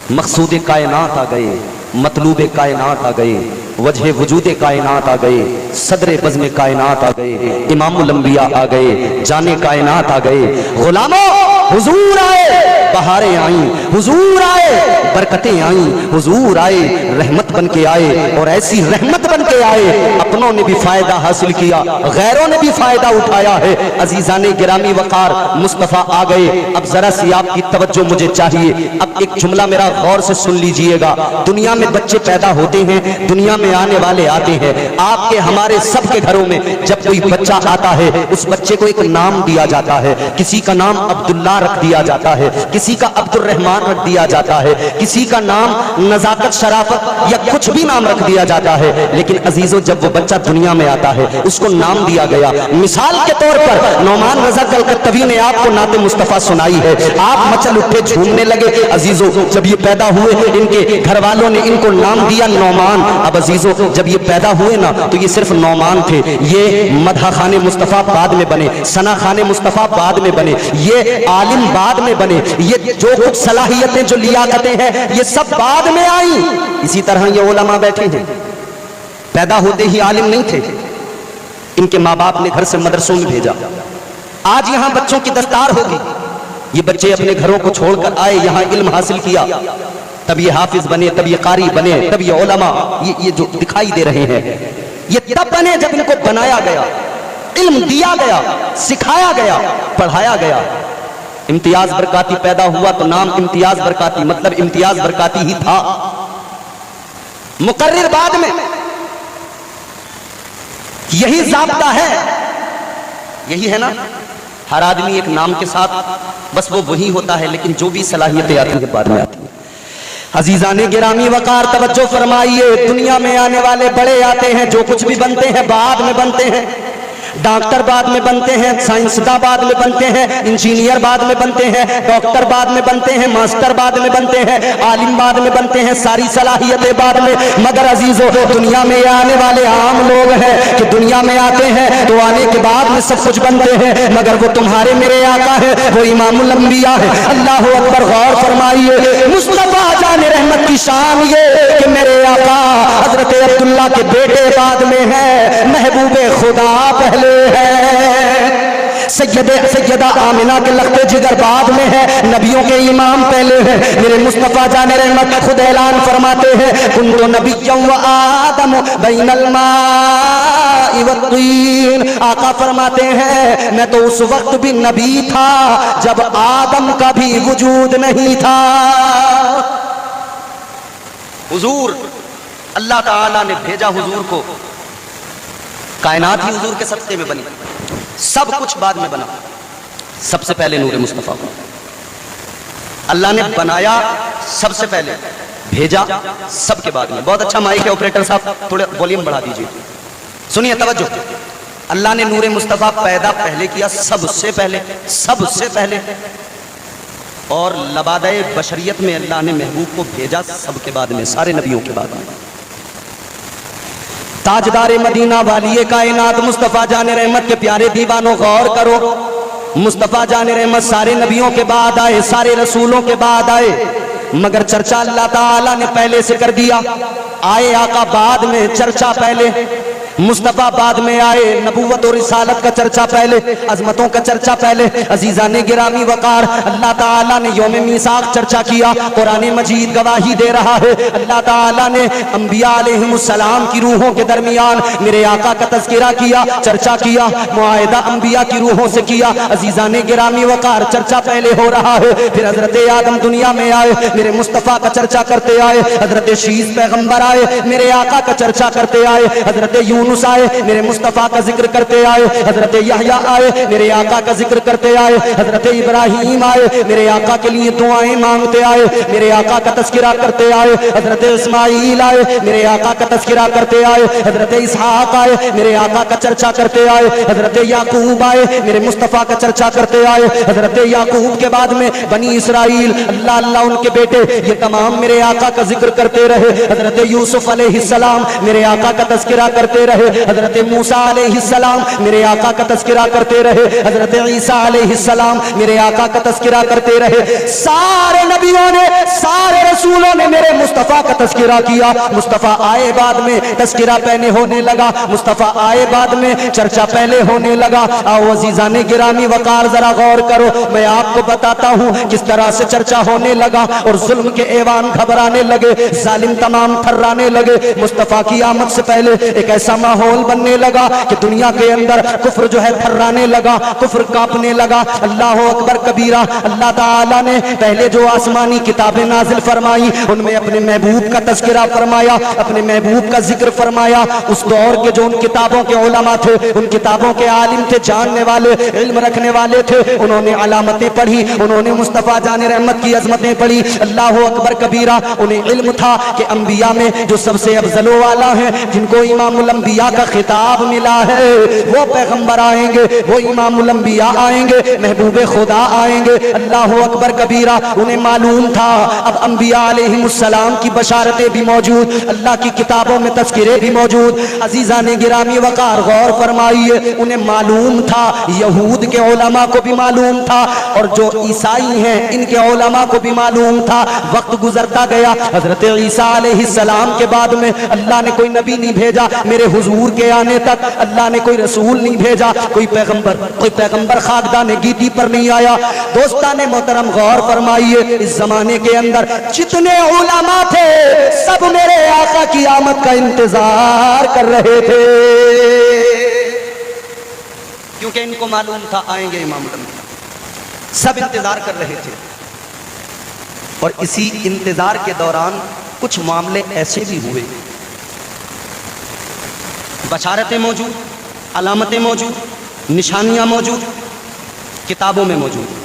مقصود کائنات آ گئے، مطلوب کائنات آ گئے، وجہ وجود کائنات آ گئے، صدر بزم کائنات آ گئے، امام الانبیاء آ گئے، جان کائنات آ گئے۔ غلاموں حضور آئے، بہاریں آئیں، حضور آئے، برکتیں آئیں، حضور آئے، رحمت بن کے آئے، اور ایسی رحمت بن کے آئے اپنوں نے بھی فائدہ حاصل کیا، غیروں نے بھی فائدہ اٹھایا ہے۔ عزیزان گرامی وقار، مصطفیٰ آ گئے۔ اب ذرا سی آپ کی توجہ مجھے چاہیے، اب ایک جملہ میرا غور سے سن لیجئے گا۔ دنیا میں بچے پیدا ہوتے ہیں، دنیا میں آنے والے آتے ہیں، آپ کے ہمارے سب کے گھروں میں جب کوئی بچہ آتا ہے اس بچے کو ایک نام دیا جاتا ہے، کسی کا نام عبداللہ رکھ دیا جاتا ہے، کسی کا عبد الرحمن رکھ دیا جاتا ہے، کسی کا نام نزاکت شرافت یا کچھ بھی نام رکھ دیا جاتا ہے۔ لیکن عزیزوں جب وہ بچہ دنیا میں آتا ہے اس کو نام دیا گیا۔ مثال کے طور پر نعمان رضا کلکتوی نے آپ کو نعت مصطفیٰ سنائی ہے، آپ مچل اٹھے جھومنے لگے۔ عزیزوں جب یہ پیدا ہوئے ان کے گھر والوں نے ان کو نام دیا نعمان۔ اب عزیزوں جب یہ پیدا ہوئے نا تو یہ صرف نعمان تھے، یہ مدح خان مصطفیٰ بعد میں بنے، ثنا خان مصطفیٰ بعد میں بنے، یہ عالم بعد میں بنے، یہ جو کچھ صلاحیتیں جو لیاقتیں ہیں یہ سب بعد میں آئیں۔ اسی طرح یہ علماء بیٹھے ہیں، پیدا ہوتے ہی عالم نہیں تھے، ان کے ماں باپ نے گھر سے مدرسوں میں بھیجا۔ آج یہاں بچوں کی دستار ہوگی، یہ بچے اپنے گھروں کو چھوڑ کر آئے، یہاں علم حاصل کیا، تب یہ حافظ بنے، تب یہ قاری بنے، تب یہ علماء یہ جو دکھائی دے رہے ہیں یہ تب بنے جب ان کو بنایا گیا، علم دیا گیا، سکھایا گیا، پڑھایا گیا۔ امتیاز برکاتی پیدا ہوا تو نام امتیاز برکاتی، مطلب امتیاز برکاتی ہی تھا۔ مقرر بعد میں، یہی ضابطہ ہے، یہی ہے نا، ہر آدمی ایک نام کے ساتھ بس وہ وہی ہوتا ہے، لیکن جو بھی صلاحیتیں آتی ہیں بعد میں آتی ہیں۔ عزیزان گرامی وقار توجہ فرمائیے، دنیا میں آنے والے بڑے آتے ہیں، جو کچھ بھی بنتے ہیں بعد میں بنتے ہیں۔ ڈاکٹر بعد میں بنتے ہیں، سائنسداں بعد میں بنتے ہیں، انجینئر بعد میں بنتے ہیں، ڈاکٹر بعد میں بنتے ہیں، ماسٹر بعد میں بنتے ہیں، عالم بعد میں بنتے ہیں، ساری صلاحیتیں بعد میں۔ مگر عزیزوں دنیا میں آنے والے عام لوگ ہیں کہ دنیا میں آتے ہیں تو آنے کے بعد میں سب کچھ بنتے ہیں، مگر وہ تمہارے میرے آقا ہے، وہ امام الانبیاء ہے۔ اللہ اکبر، غور فرمائیے، مصطفیٰ جان رحمت کی شان یہ کہ میرے آقا حضرت عبداللہ کے بیٹے بعد میں ہیں، محبوب خدا پہلے ہے، سیدہ آمنہ کے لخت جگر بعد میں ہے، نبیوں کے امام پہلے ہیں۔ میرے مصطفیٰ جان رحمت خود اعلان فرماتے ہیں، کنت نبیا و آدم بین الماء والطین۔ آقا فرماتے ہیں میں تو اس وقت بھی نبی تھا جب آدم کا بھی وجود نہیں تھا۔ حضور اللہ تعالیٰ نے بھیجا حضور کو، کائنات ہی حضور کے صدقے میں بنی، سب کچھ بعد میں بنا۔ سب سے پہلے نور مصطفیٰ کو اللہ نے بنایا، سب سے پہلے بھیجا، سب کے بعد میں۔ بہت اچھا مائک ہے آپریٹر صاحب، تھوڑا والیوم بڑھا دیجئے، سنیے توجہ۔ اللہ نے نور مصطفیٰ پیدا پہلے کیا، سب سے پہلے، سب سے پہلے، اور لبادہ بشریت میں اللہ نے محبوب کو بھیجا سب کے بعد میں، سارے نبیوں کے بعد میں۔ تاجدار مدینہ والی کائنات مصطفیٰ جان رحمت کے پیارے دیوانوں غور کرو، مصطفیٰ جان رحمت سارے نبیوں کے بعد آئے، سارے رسولوں کے بعد آئے، مگر چرچا اللہ تعالیٰ نے پہلے سے کر دیا۔ آئے آقا بعد میں، چرچا پہلے، مصطفیٰ بعد میں آئے، نبوت اور رسالت کا چرچا پہلے، عظمتوں کا چرچا پہلے۔ عزیزان گرامی وقار، اللہ تعالیٰ نے یوم میثاق چرچا کیا، قرآن مجید گواہی دے رہا ہے۔ اللہ تعالیٰ نے انبیاء علیہم السلام کی روحوں کے درمیان میرے آقا کا تذکرہ کیا، چرچا کیا، معاہدہ انبیاء کی روحوں سے کیا۔ عزیزان گرامی وقار، چرچا پہلے ہو رہا ہے، پھر حضرت آدم دنیا میں آئے، میرے مصطفیٰ کا چرچا کرتے آئے، حضرت شیس پیغمبر آئے، میرے آقا کا چرچا کرتے آئے، حضرت یونس آئے، میرے مصطفیٰ کا ذکر کرتے آئے، حضرت یحییٰ آئے، میرے آقا کا ذکر کرتے آئے، حضرت ابراہیم آئے، میرے آقا کے لیے دعائیں مانگتے آئے، میرے آقا کا تذکرہ کرتے آئے، حضرت اسماعیل آئے، میرے آقا کا تذکرہ کرتے آئے، حضرت اسحاق آئے، میرے آقا کا چرچا کرتے آئے، حضرت یعقوب آئے، میرے مصطفیٰ کا چرچا کرتے آئے، حضرت یعقوب کے بعد میں بنی اسرائیل، اللہ اللہ ان کے بیٹے، یہ تمام میرے آقا کا ذکر کرتے رہے، حضرت یوسف علیہ السلام میرے آقا کا تذکرہ کرتے رہے، رہے, حضرت موسیٰ علیہ السلام میرے آقا کا تذکرہ کرتے رہے, حضرت عیسیٰ علیہ السلام میرے آقا کا تذکرہ کرتے رہے, سارے نبیوں نے سارے رسولوں نے میرے مصطفیٰ کا تذکرہ کیا. مصطفیٰ آئے بعد میں تذکرہ پہلے ہونے لگا, مصطفیٰ آئے بعد میں چرچا پہلے ہونے لگا. آؤ عزیزان گرامی وقار ذرا غور کرو, میں آپ کو بتاتا ہوں کس طرح سے چرچا ہونے لگا اور ظلم کے ایوان گھبرانے لگے, ظالم تمام تھرانے لگے. مصطفیٰ کی آمد سے پہلے ایک ایسا ماحول بننے لگا کہ دنیا کے اندر کفر جو ہے تھرانے لگا, کفر کانپنے لگا. اللہ اکبر کبیرہ. اللہ تعالیٰ نے پہلے جو آسمانی کتابیں نازل فرمائی ان میں اپنے محبوب کا تذکرہ فرمایا, اپنے محبوب کا ذکر فرمایا. اس دور کے جو ان کتابوں کے علماء تھے, ان کتابوں کے عالم تھے, جاننے والے, علم رکھنے والے تھے, انہوں نے علامتیں پڑھی, انہوں نے مصطفیٰ جان رحمت کی عظمتیں پڑھی. اللہ اکبر کبیرہ. انہیں علم تھا کہ انبیاء میں جو سب سے افضل والا ہیں, جن کو امام الانبیاء کا خطاب ملا ہے, وہ پیغمبر آئیں گے, وہ امام الانبیاء آئیں گے, محبوب خدا آئیں گے. اللہ اکبر کبیرہ. انہیں معلوم تھا اب انبیاء علیہ السلام کی بشارتیں بھی موجود, اللہ کی کتابوں میں تذکرے بھی موجود. عزیزان گرامی وقار غور فرمائیے, انہیں معلوم تھا, یہود کے علماء کو بھی معلوم تھا, اور جو عیسائی ہیں ان کے علماء کو بھی معلوم تھا. وقت گزرتا گیا, حضرت عیسیٰ علیہ السلام کے بعد میں اللہ نے کوئی نبی نہیں بھیجا, میرے حضور کے آنے تک اللہ نے کوئی رسول نہیں بھیجا, کوئی پیغمبر خاکدان گیتی پر نہیں آیا. دوستان محترم غور فرمائیے, اس زمانے کے اندر جتنے علماء تھے سب میرے آقا کی آمد کا انتظار کر رہے تھے, کیونکہ ان کو معلوم تھا آئیں گے امام الانبیاء. سب انتظار کر رہے تھے, اور اسی انتظار کے دوران کچھ معاملے ایسے بھی ہوئے, بشارتیں موجود, علامتیں موجود, نشانیاں موجود, کتابوں میں موجود.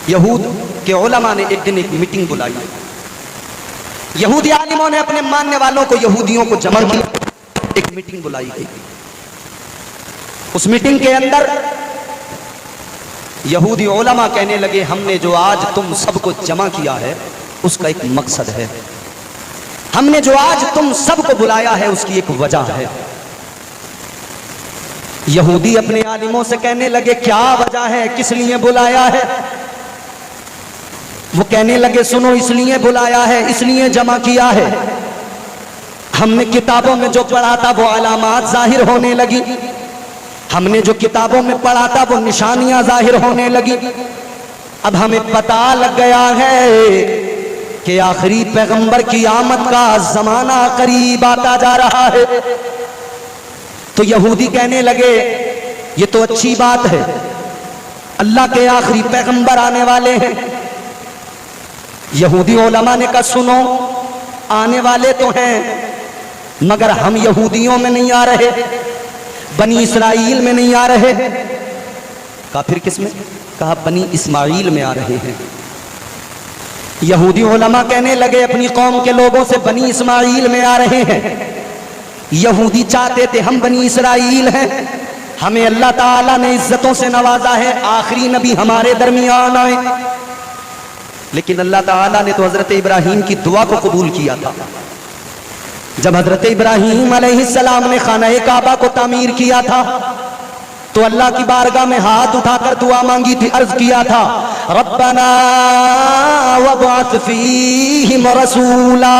یہود کے علماء نے ایک دن ایک میٹنگ بلائی. یہودی عالموں نے اپنے ماننے والوں کو, یہودیوں کو جمع کیا, ایک میٹنگ بلائی گئی. اس میٹنگ کے اندر یہودی علماء کہنے لگے, ہم نے جو آج تم سب کو جمع کیا ہے اس کا ایک مقصد ہے, ہم نے جو آج تم سب کو بلایا ہے اس کی ایک وجہ ہے. یہودی اپنے عالموں سے کہنے لگے, کیا وجہ ہے, کس لیے بلایا ہے؟ وہ کہنے لگے, سنو, اس لیے بلایا ہے, اس لیے جمع کیا ہے, ہم نے کتابوں میں جو پڑھا تھا وہ علامات ظاہر ہونے لگی, ہم نے جو کتابوں میں پڑھا تھا وہ نشانیاں ظاہر ہونے لگی. اب ہمیں پتہ لگ گیا ہے کہ آخری پیغمبر کی آمد کا زمانہ قریب آتا جا رہا ہے. تو یہودی کہنے لگے, یہ تو اچھی بات ہے, اللہ کے آخری پیغمبر آنے والے ہیں. یہودی علماء نے کہا, سنو, آنے والے تو ہیں مگر ہم یہودیوں میں نہیں آ رہے, بنی اسرائیل میں نہیں آ رہے. کہا پھر کس میں؟ کہا بنی اسماعیل میں آ رہے ہیں. یہودی علماء کہنے لگے اپنی قوم کے لوگوں سے, بنی اسماعیل میں آ رہے ہیں. یہودی چاہتے تھے ہم بنی اسرائیل ہیں, ہمیں اللہ تعالیٰ نے عزتوں سے نوازا ہے, آخری نبی ہمارے درمیان آئے. لیکن اللہ تعالیٰ نے تو حضرت ابراہیم کی دعا کو قبول کیا تھا. جب حضرت ابراہیم علیہ السلام نے خانہ کعبہ کو تعمیر کیا تھا تو اللہ کی بارگاہ میں ہاتھ اٹھا کر دعا مانگی تھی, عرض کیا تھا, ربنا وابعث فیہم رسولا.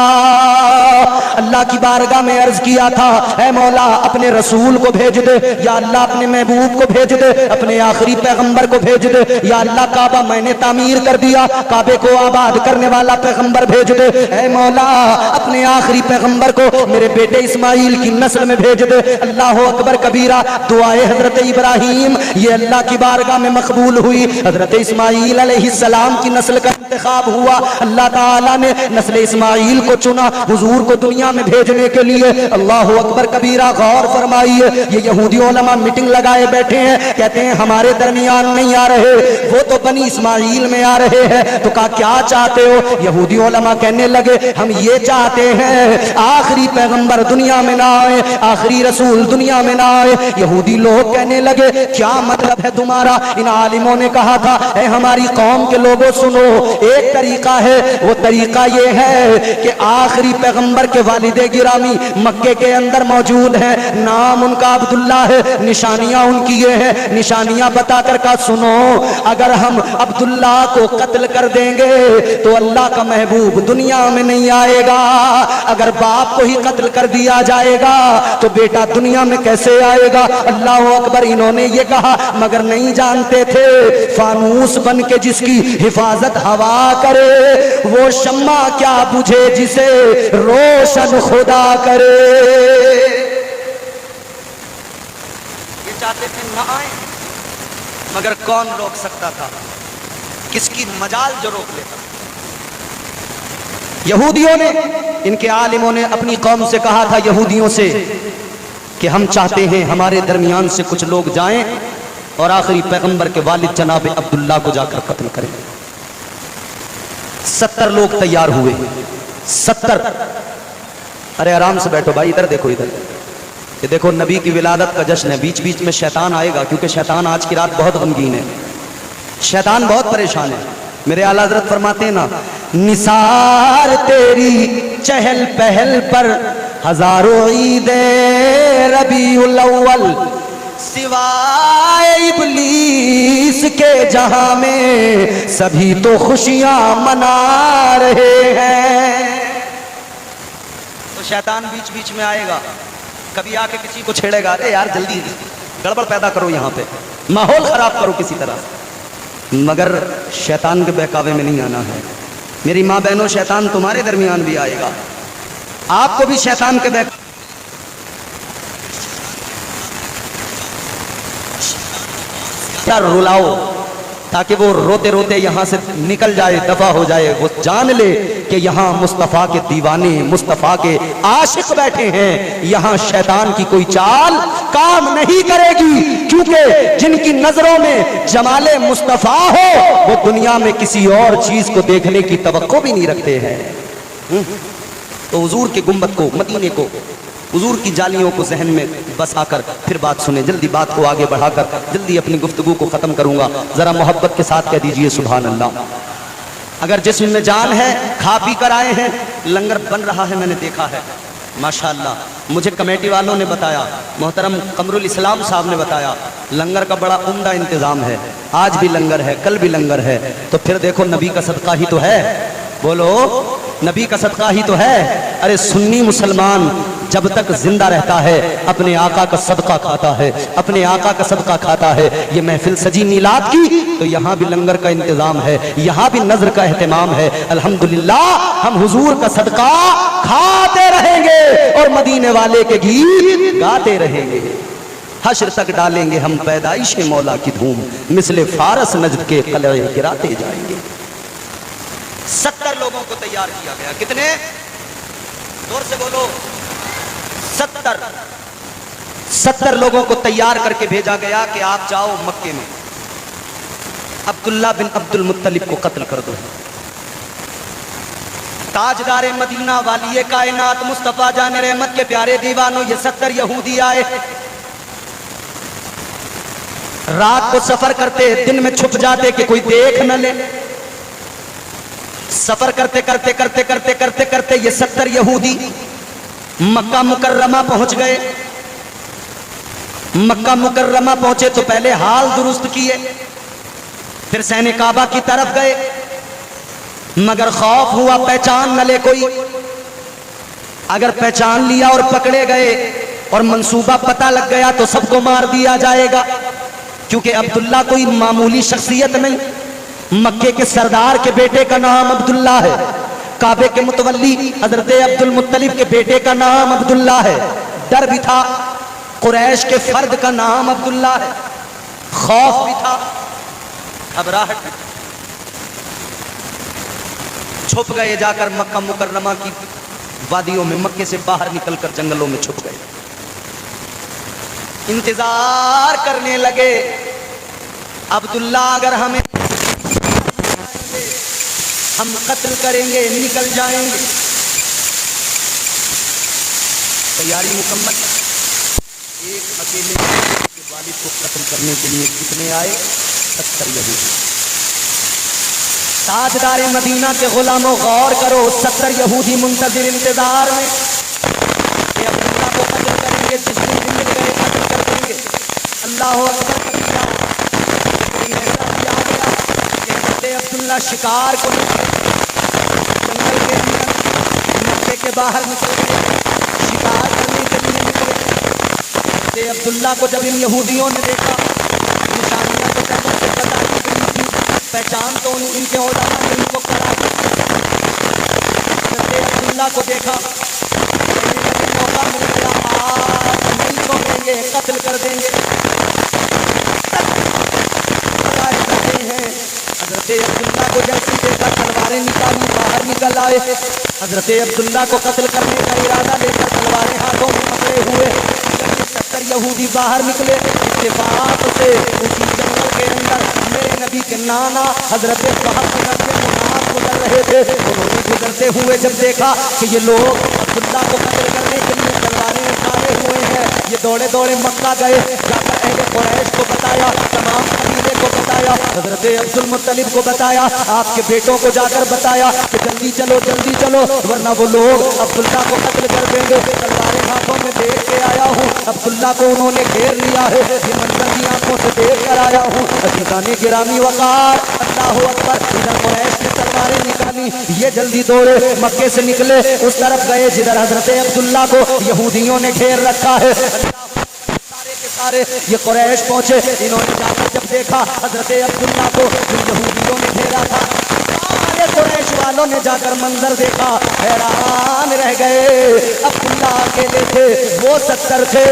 اللہ کی بارگاہ میں عرض کیا تھا, اے مولا اپنے رسول کو بھیج دے, یا اللہ اپنے محبوب کو بھیج دے, اپنے آخری پیغمبر کو بھیج دے, یا اللہ کعبہ میں نے تعمیر کر دیا, کعبے کو آباد کرنے والا پیغمبر بھیج دے, اے مولا اپنے آخری پیغمبر کو میرے بیٹے اسماعیل کی نسل میں بھیج دے. اللہ اکبر کبیرہ. دعائے حضرت ابراہیم یہ اللہ کی بارگاہ میں مقبول ہوئی. حضرت اسماعیل علیہ السلام کی نسل کا انتخاب ہوا, اللہ تعالیٰ نے نسل اسماعیل کو چنا حضور کو دنیا میں بھیجنے کے لیے. اللہ اکبر کبیرہ. غور فرمائیے, یہ یہودی علماء میٹنگ لگائے بیٹھے ہیں, کہتے ہیں ہمارے درمیان نہیں آ رہے, وہ تو بنی اسماعیل میں آ رہے ہیں. تو کہا کیا چاہتے ہو؟ یہودی علماء کہنے لگے, ہم یہ چاہتے ہیں آخری پیغمبر دنیا میں نہ آئے, آخری رسول دنیا میں نہ آئے. یہودی لوگ کہنے لگے لگے کیا مطلب ہے تمہارا؟ ان عالموں نے کہا تھا اے ہماری قوم کے لوگوں سنو، ایک طریقہ ہے، وہ طریقہ یہ ہے کہ آخری پیغمبر کے والد گرامی مکے کے اندر موجود ہیں، نام ان کا عبداللہ ہے، نشانیاں ان کی یہ ہیں، نشانیاں بتا کر کہا سنو، اگر ہم عبداللہ کو قتل کر دیں گے تو اللہ کا محبوب دنیا میں نہیں آئے گا، اگر باپ کو ہی قتل کر دیا جائے گا تو بیٹا دنیا میں کیسے آئے گا؟ اللہ اکبر۔ انہوں نے یہ کہا مگر نہیں جانتے تھے فانوس بن کے جس کی حفاظت ہوا کرے وہ شمع کیا بجھے جسے روشن خدا کرے۔ یہ چاہتے تھے نہ آئے مگر کون روک سکتا تھا؟ کس کی مجال جو روک لیتا؟ یہودیوں نے، ان کے عالموں نے اپنی قوم سے کہا تھا یہودیوں سے کہ ہم چاہتے ہیں ہمارے درمیان سے کچھ لوگ جائیں اور آخری پیغمبر کے والد جناب عبداللہ کو جا کر قتل کریں۔ 70 لوگ تیار ہوئے، 70۔ ارے آرام سے بیٹھو بھائی، ادھر دیکھو، ادھر یہ دیکھو، نبی کی ولادت کا جشن ہے، بیچ بیچ میں شیطان آئے گا کیونکہ شیطان آج کی رات بہت غمگین ہے، شیطان بہت پریشان ہے۔ میرے اعلیٰ حضرت فرماتے ہیں نا، نثار تیری چہل پہل پر ہزاروں عید ربیع الاول، سوائے ابلیس کے جہاں میں سبھی تو خوشیاں منا رہے ہیں۔ تو شیطان بیچ بیچ میں آئے گا، کبھی آ کے کسی کو چھیڑے گا، ارے یار جلدی گڑبڑ پیدا کرو، یہاں پہ ماحول خراب کرو کسی طرح، مگر شیطان کے بہکاوے میں نہیں آنا ہے۔ میری ماں بہنوں، شیطان تمہارے درمیان بھی آئے گا، آپ کو بھی شیطان کے بہکاوے رلاؤ تاکہ وہ روتے روتے یہاں سے نکل جائے، دفع ہو جائے، وہ جان لے کہ یہاں مصطفیٰ کے دیوانے، مصطفیٰ کے عاشق بیٹھے ہیں، یہاں شیطان کی کوئی چال کام نہیں کرے گی، کیونکہ جن کی نظروں میں جمال مصطفیٰ ہو وہ دنیا میں کسی اور چیز کو دیکھنے کی توقع بھی نہیں رکھتے ہیں۔ تو حضور کے گنبد کو، مدینے کو، حضور کی جالیوں کو ذہن میں بسا کر پھر بات سنیں، جلدی بات کو آگے بڑھا کر جلدی اپنی گفتگو کو ختم کروں گا، ذرا محبت کے ساتھ کہہ دیجئے سبحان اللہ۔ اگر جسم میں جان ہے، کھا پی کر آئے ہیں، لنگر بن رہا ہے، میں نے دیکھا ہے ماشاءاللہ، مجھے کمیٹی والوں نے بتایا، محترم قمر الاسلام صاحب نے بتایا، لنگر کا بڑا عمدہ انتظام ہے، آج بھی لنگر ہے، کل بھی لنگر ہے، تو پھر دیکھو نبی کا صدقہ ہی تو ہے، بولو نبی کا صدقہ ہی تو ہے۔ ارے سنی مسلمان جب تک زندہ رہتا ہے اپنے آقا کا صدقہ کھاتا ہے، اپنے آقا کا صدقہ کھاتا ہے۔ یہ محفل سجی میلاد کی تو یہاں بھی لنگر کا انتظام ہے، یہاں بھی نظر کا اہتمام ہے، الحمدللہ ہم حضور کا صدقہ کھاتے رہیں گے اور مدینے والے کے گیت گاتے رہیں گے، حشر تک ڈالیں گے ہم پیدائش مولا کی دھوم، مثل فارس نجد کے قلعے گراتے جائیں گے۔ 70 لوگوں کو تیار کیا گیا، کتنے؟ زور سے بولو، 70 لوگوں کو تیار کر کے بھیجا گیا کہ آپ جاؤ مکے میں عبداللہ بن عبد المطلب کو قتل کر دو۔ تاجدار مدینہ، والی کائنات، مصطفیٰ جان رحمت کے پیارے دیوانوں، یہ 70 یہودی آئے، رات کو سفر کرتے، دن میں چھپ جاتے کہ کوئی دیکھ نہ لے۔ سفر کرتے کرتے کرتے کرتے کرتے کرتے یہ 70 یہودی مکہ مکرمہ پہنچ گئے۔ مکہ مکرمہ پہنچے تو پہلے حال درست کیے، پھر سین کعبہ کی طرف گئے، مگر خوف ہوا پہچان نہ لے کوئی، اگر پہچان لیا اور پکڑے گئے اور منصوبہ پتہ لگ گیا تو سب کو مار دیا جائے گا، کیونکہ عبداللہ کوئی معمولی شخصیت نہیں، مکے کے سردار کے بیٹے کا نام عبداللہ ہے، کعبے کے متولی حضرت عبد المطلب کے بیٹے کا نام عبداللہ ہے، ڈر بھی تھا، قریش کے فرد کا نام عبداللہ ہے، خوف بھی تھا، گھبراہٹ بھی، چھپ گئے جا کر مکہ مکرمہ کی وادیوں میں، مکے سے باہر نکل کر جنگلوں میں چھپ گئے، انتظار کرنے لگے عبداللہ اگر ہمیں ہم قتل کریں گے نکل جائیں گے، تیاری مکمل، ایک اکیلے طالب کو قتل کرنے کے لیے کتنے آئے؟ 70 یہودی. تاجدار مدینہ کے غلاموں غور کرو، 70 یہودی منتظر انتظار میں کہ عبداللہ کو قتل کریں گے، جس دن مل گئے قتل کر دیں گے. اللہ اکبر کبیرہ. ایسا کیا گیا کہ حضرت عبداللہ شکار کو نکلے، جنگل کے اندر مکے کے باہر نکل گئے، شکار کرنے کے لیے نکلے. حضرت عبداللہ کو جب ان یہودیوں نے دیکھا، نشانیاں تو پہلے سے بتا دی گئی تھی، پہچان تو ان کے علماء نے ان کو کرا دی. حضرت عبداللہ کو دیکھا، موقع مل گیا، آج نہیں چھوڑیں گے، قتل کر دیں گے. کرتے ہیں. حضرت عبداللہ کو جیسی دیکھا، تلواریں نکالی، باہر نکل آئے. حضرت عبداللہ کو قتل کرنے کا ارادہ لے کر تلواریں ہاتھوں میں پکڑے ہوئے. جب یہ 70 یہودی باہر نکلے، اتفاق سے اسی جنگل کے اندر میرے نبی کے نانا حضرت وہب بن مناف گزر رہے تھے. انہوں نے گزرتے ہوئے جب دیکھا کہ یہ لوگ عبداللہ کو قتل کرنے کے لیے تلواریں اٹھائے ہوئے ہیں، یہ دوڑے دوڑے مکہ گئے، جا کر اہل قریش کو بتایا، تمام قبیلے کو بتایا، حضرت عبد المطلب کو بتایا، آپ کے بیٹوں کو جا کر بتایا کہ جلدی چلو جلدی چلو ورنہ وہ لوگ عبداللہ کو قتل کر دیں گے. تلواریں ہاتھوں میں دیکھ کے آیا ہوں، عبداللہ کو انہوں نے گھیر لیا ہے، یہ منظر کی آنکھوں سے دیکھ کر آیا ہوں. عزیزان گرامی وقار، اللہ اکبر. ادھر قریش نے تلواریں نکالی، یہ جلدی دوڑے مکے سے نکلے، اس طرف گئے جدھر حضرت عبداللہ کو یہودیوں نے گھیر رکھا ہے. سارے یہ قریش پہنچے، انہوں نے جا کر جب دیکھا حضرت عبداللہ کو جو یہودیوں نے گھیرا تھا، سارے قریش والوں نے جا کر منظر دیکھا، حیران رہ گئے. عبداللہ اکیلے تھے، وہ 70 تھے،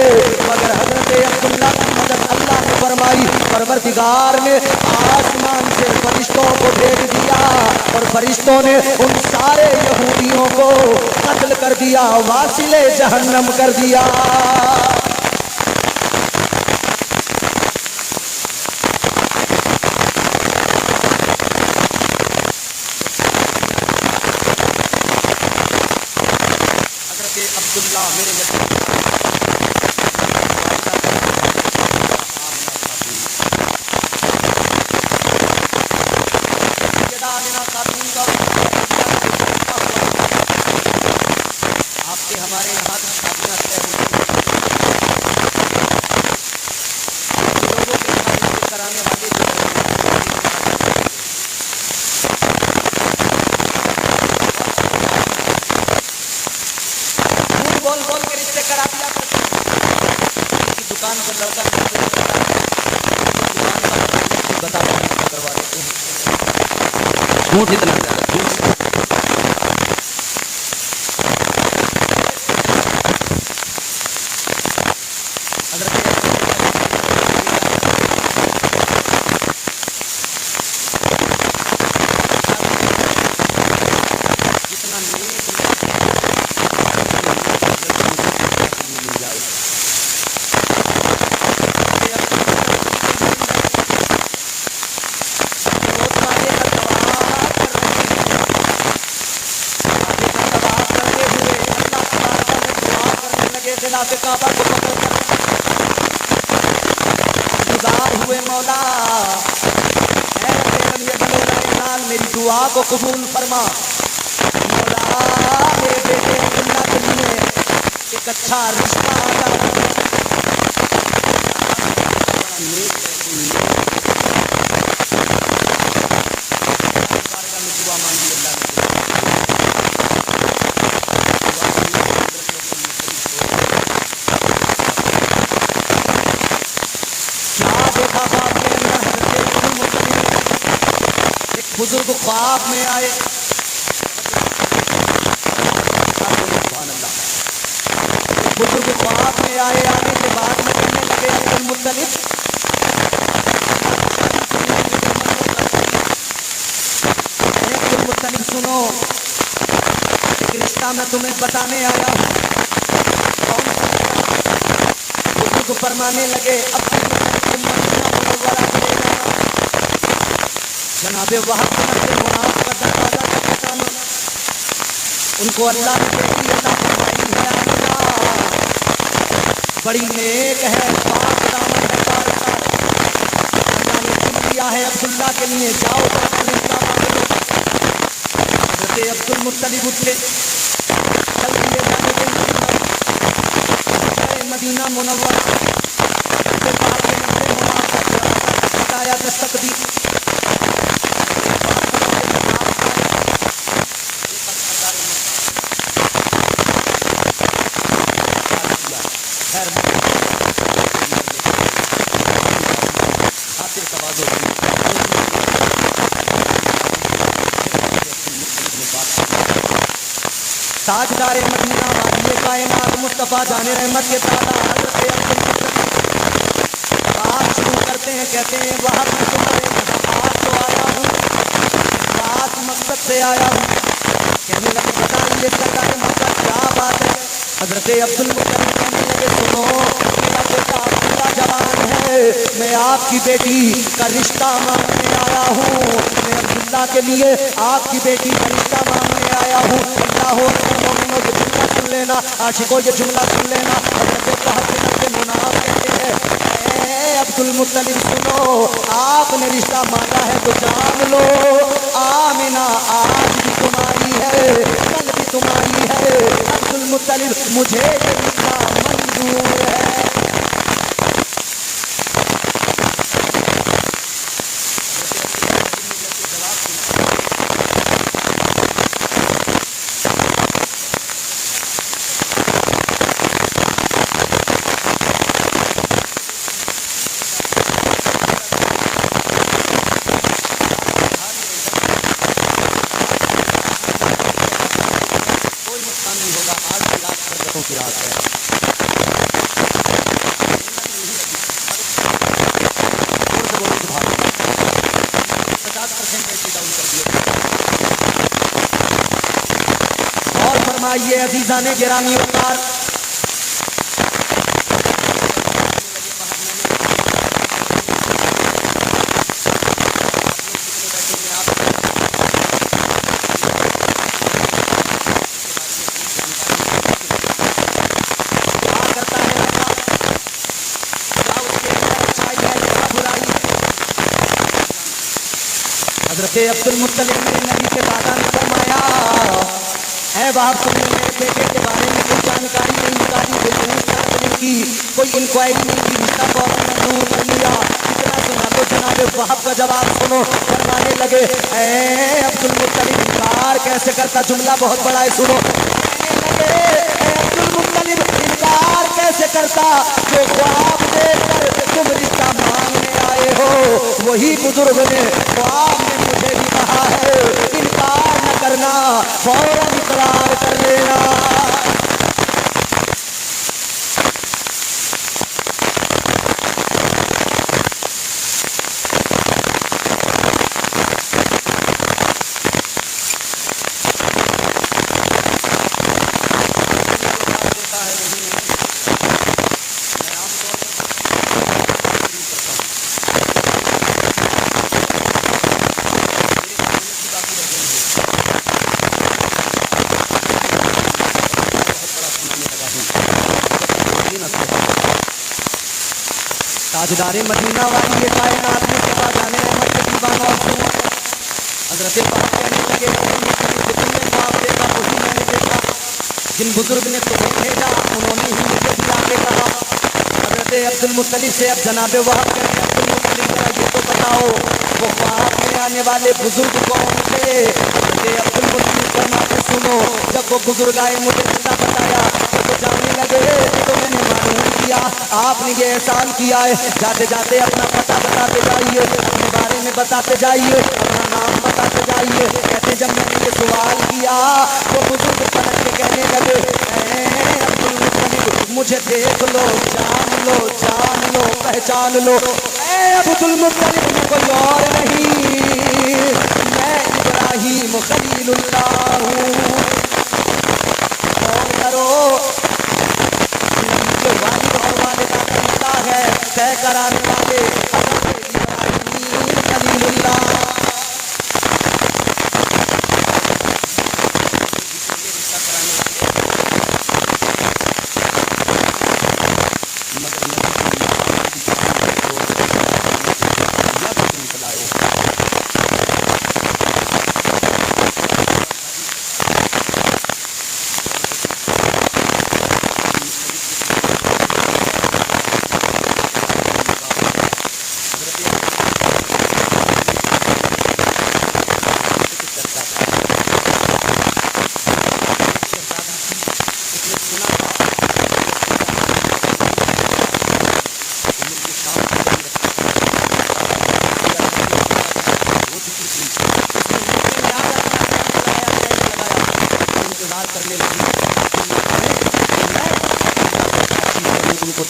مگر حضرت عبداللہ کی مدد اللہ نے فرمائی. پروردگار نے آسمان سے فرشتوں کو بھیج دیا اور فرشتوں نے ان سارے یہودیوں کو قتل کر دیا، واصل جہنم کر دیا. عبداللہ میرے آپ کے ہمارے یہاں شادیاں طے ہوتی ہیں، لوگوں کے ساتھ کرانے والے جو بول بول کے رشتے کرا دیا کرتے ہیں. دکان پر لڑکا دکان کا بتا کروا دیتے ہیں. جھوٹ اتنا زیادہ جھوٹ. ہوئے مولا میری دعا کو قبول فرما. مولا میرے بیٹے عبداللہ کے لیے ایک اچھا رشتہ آ جائے. بزرگ خواب میں آئے، بزرگ خواب میں آئے، آنے کے بعد میں کہنے لگے عبد المطلب سنو، ایک رشتہ میں تمہیں بتانے آیا ہوں. بزرگ فرمانے لگے عبد جناب وہاں کا دروازہ کہتا ہوں، ان کو اللہ نے بیٹی عطا فرمائی ہے، بڑی نیک ہے، پاک دامن ہے، ہے عبداللہ کے لیے جاؤ رشتہ مانگ لو. حضرت عبد المطلب اٹھے چل دیے جانے کے مدینہ منورہ کے بعد بتایا دستک دی. تاجدار مدینہ والی کائنات مصطفیٰ جان رحمت کے دادا حضرت عبد المطلب بات شروع کرتے ہیں. کہتے ہیں وہاں میں تمہارے پاس تو آیا ہوں, بات مقصد سے آیا ہوں. کہنے لگے بتائیے سرکار مقصد کیا بات ہے. حضرت عبد المطلب کہنے لگے سنو میرا بیٹا عبداللہ جوان ہے, میں آپ کی بیٹی کا رشتہ مانگنے آیا ہوں. میں عبداللہ کے لیے آپ کی بیٹی کا رشتہ مانگنے آیا ہوں. اللہ ہو مومنو یہ جملہ سن لینا, عاشقوں یہ جملہ سن لینا. حضرت صاحب کے مناف کہتے ہیں اے عبد المطلب سنو, آپ نے رشتہ مانگا ہے تو جان لو آمنہ آج بھی تمہاری ہے, کل بھی تمہاری ہے. عبد المطلب مجھے یہ رشتہ منظور ہے. فرمائیے عزیزان گرامی وقار, حضرت عبد المطلب نے نبی کے دادا نے فرمایا اے باپ تمہیں میرے بیٹے کے بارے میں کوئی جانکاری نہیں نکالی, کوئی پوچھتاچھ کی, کوئی انکوائری نہیں کی, رشتہ فوراً منظور کر لیا. اتنا سنا تو جناب وہاب کا جواب سنو. فرمانے لگے اے عبد المطلب انکار کیسے کرتا, جملہ بہت بڑا ہے سنو. کہنے لگے اے عبد المطلب انکار کیسے کرتا, جو خواب دیکھ کر تم رشتہ مانگنے آئے ہو وہی بزرگ نے خواب میں مجھے بھی کہا ہے انکار نہ کرنا, فوراً اقرار کر لینا. تاجدار مدینہ والی یہ کائنات میں سپا جانے احمد کے دیوانہ اور سنو. حضرت پاک کہنے لگے تم نے خواب دیکھا وہی میں نے دیکھا, جن بزرگ نے تمہیں بھیجا انہوں نے ہی مجھے بھی آ کے کہا. حضرت عبد المطلب سے اب جناب وہاب کہتے ہیں عبد المطلب ذرا یہ تو بتاؤ وہ خواب میں آنے والے بزرگ کون تھے. حضرت عبد المطلب فرماتے سنو جب وہ بزرگ آئے مجھے رشتہ بتایا تو جانے لگے تو میں نے معلوم کیا آپ نے یہ احسان کیا ہے. جاتے جاتے اپنا پتہ بتاتے جائیے, اپنے بارے میں بتاتے جائیے, اپنا نام بتاتے جائیے. کہتے جب میں نے یہ سوال کیا وہ بزرگ پلٹ کے کہنے لگے اے عبد المطلب مجھے دیکھ لو, جان لو, جان لو, پہچان لو. اے عبد المطلب میں کوئی اور نہیں, میں ابراہیم خلیل اللہ ہوں. اور کرو جو والد اور والدہ کا رشتہ ہے طے کرانے والے حضرت ابراہیم خلیل اللہ.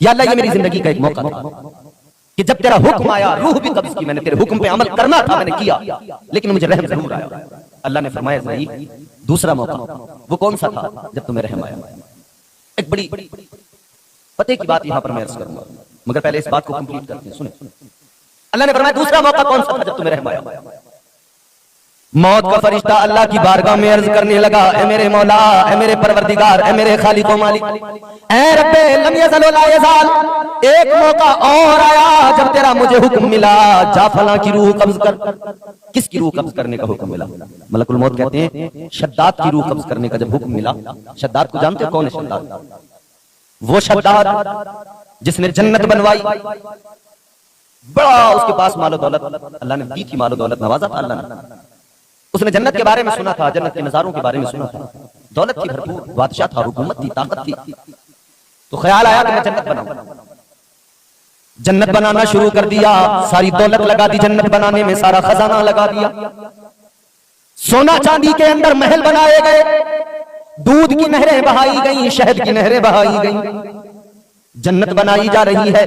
یا اللہ یہ میری زندگی کا ایک موقع تھا کہ جب تیرا حکم آیا روح بھی قبض کی میں نے، تیرے حکم پہ عمل کرنا تھا میں نے کیا، لیکن مجھے رحم ضرور آیا۔ اللہ نے فرمایا اسماعیل دوسرا موقع وہ کون سا تھا جب تمہیں رحم آیا؟ ایک بڑی پتے کی بات یہاں پر میں عرض کروں گا، مگر پہلے اس بات کو کمپلیٹ کرتے ہیں، سنیں۔ اللہ نے فرمایا دوسرا موقع کون سا تھا جب تمہیں رحم آیا؟ موت کا فرشتہ اللہ کی بارگاہ میں عرض کرنے لگا، اے میرے مولا، اے میرے پروردگار، اے میرے خالق و مالک، اے رب لم یزل ولا یزال، ایک موقع اور آیا جب تیرا مجھے حکم ملا جا فلاں کی روح قبض کر۔ کس کی روح قبض کرنے کا حکم ملا؟ ملک الموت کہتے ہیں شداد کی روح قبض کرنے کا جب حکم ملا۔ شداد کو جانتے ہو کون ہے شداد؟ وہ شداد جس نے جنت بنوائی، بڑا اس کے پاس مال و دولت اللہ نے دی تھی، مال و دولت نوازا تھا اللہ نے۔ اس نے جنت کے بارے میں سنا تھا، جنت کے نظاروں کے بارے میں سنا تھا، دولت تھی بھرپور، بادشاہ تھا، حکومت تھی، طاقت تھی، تو خیال آیا کہ میں جنت بناؤں۔ جنت بنانا شروع کر دیا، ساری دولت لگا دی جنت بنانے میں، سارا خزانہ لگا دیا، سونا چاندی کے اندر محل بنائے گئے، دودھ کی نہریں بہائی گئیں، شہد کی نہریں بہائی گئیں، جنت بنائی جا رہی ہے۔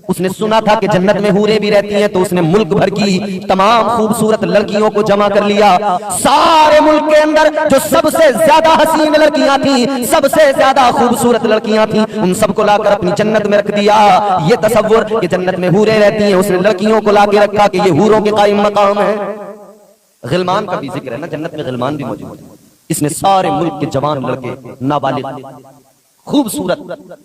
اس نے سنا تھا کہ جنت میں حوریں بھی رہتی ہیں، تو اس نے ملک بھر کی تمام خوبصورت لڑکیوں کو جمع کر لیا۔ سارے ملک کے اندر جو سب سے زیادہ حسین لڑکیاں تھیں، سب سے زیادہ خوبصورت لڑکیاں تھیں، ان سب کو لا کر اپنی جنت میں رکھ دیا۔ یہ تصور کہ جنت میں حوریں رہتی ہیں، اس نے لڑکیوں کو لا کے رکھا کہ یہ حوروں کے قائم مقام ہے۔ غلمان کا بھی ذکر ہے نا، جنت میں غلمان بھی موجود ہیں۔ اس نے سارے ملک کے جوان لڑکے، نابالغ، خوبصورت،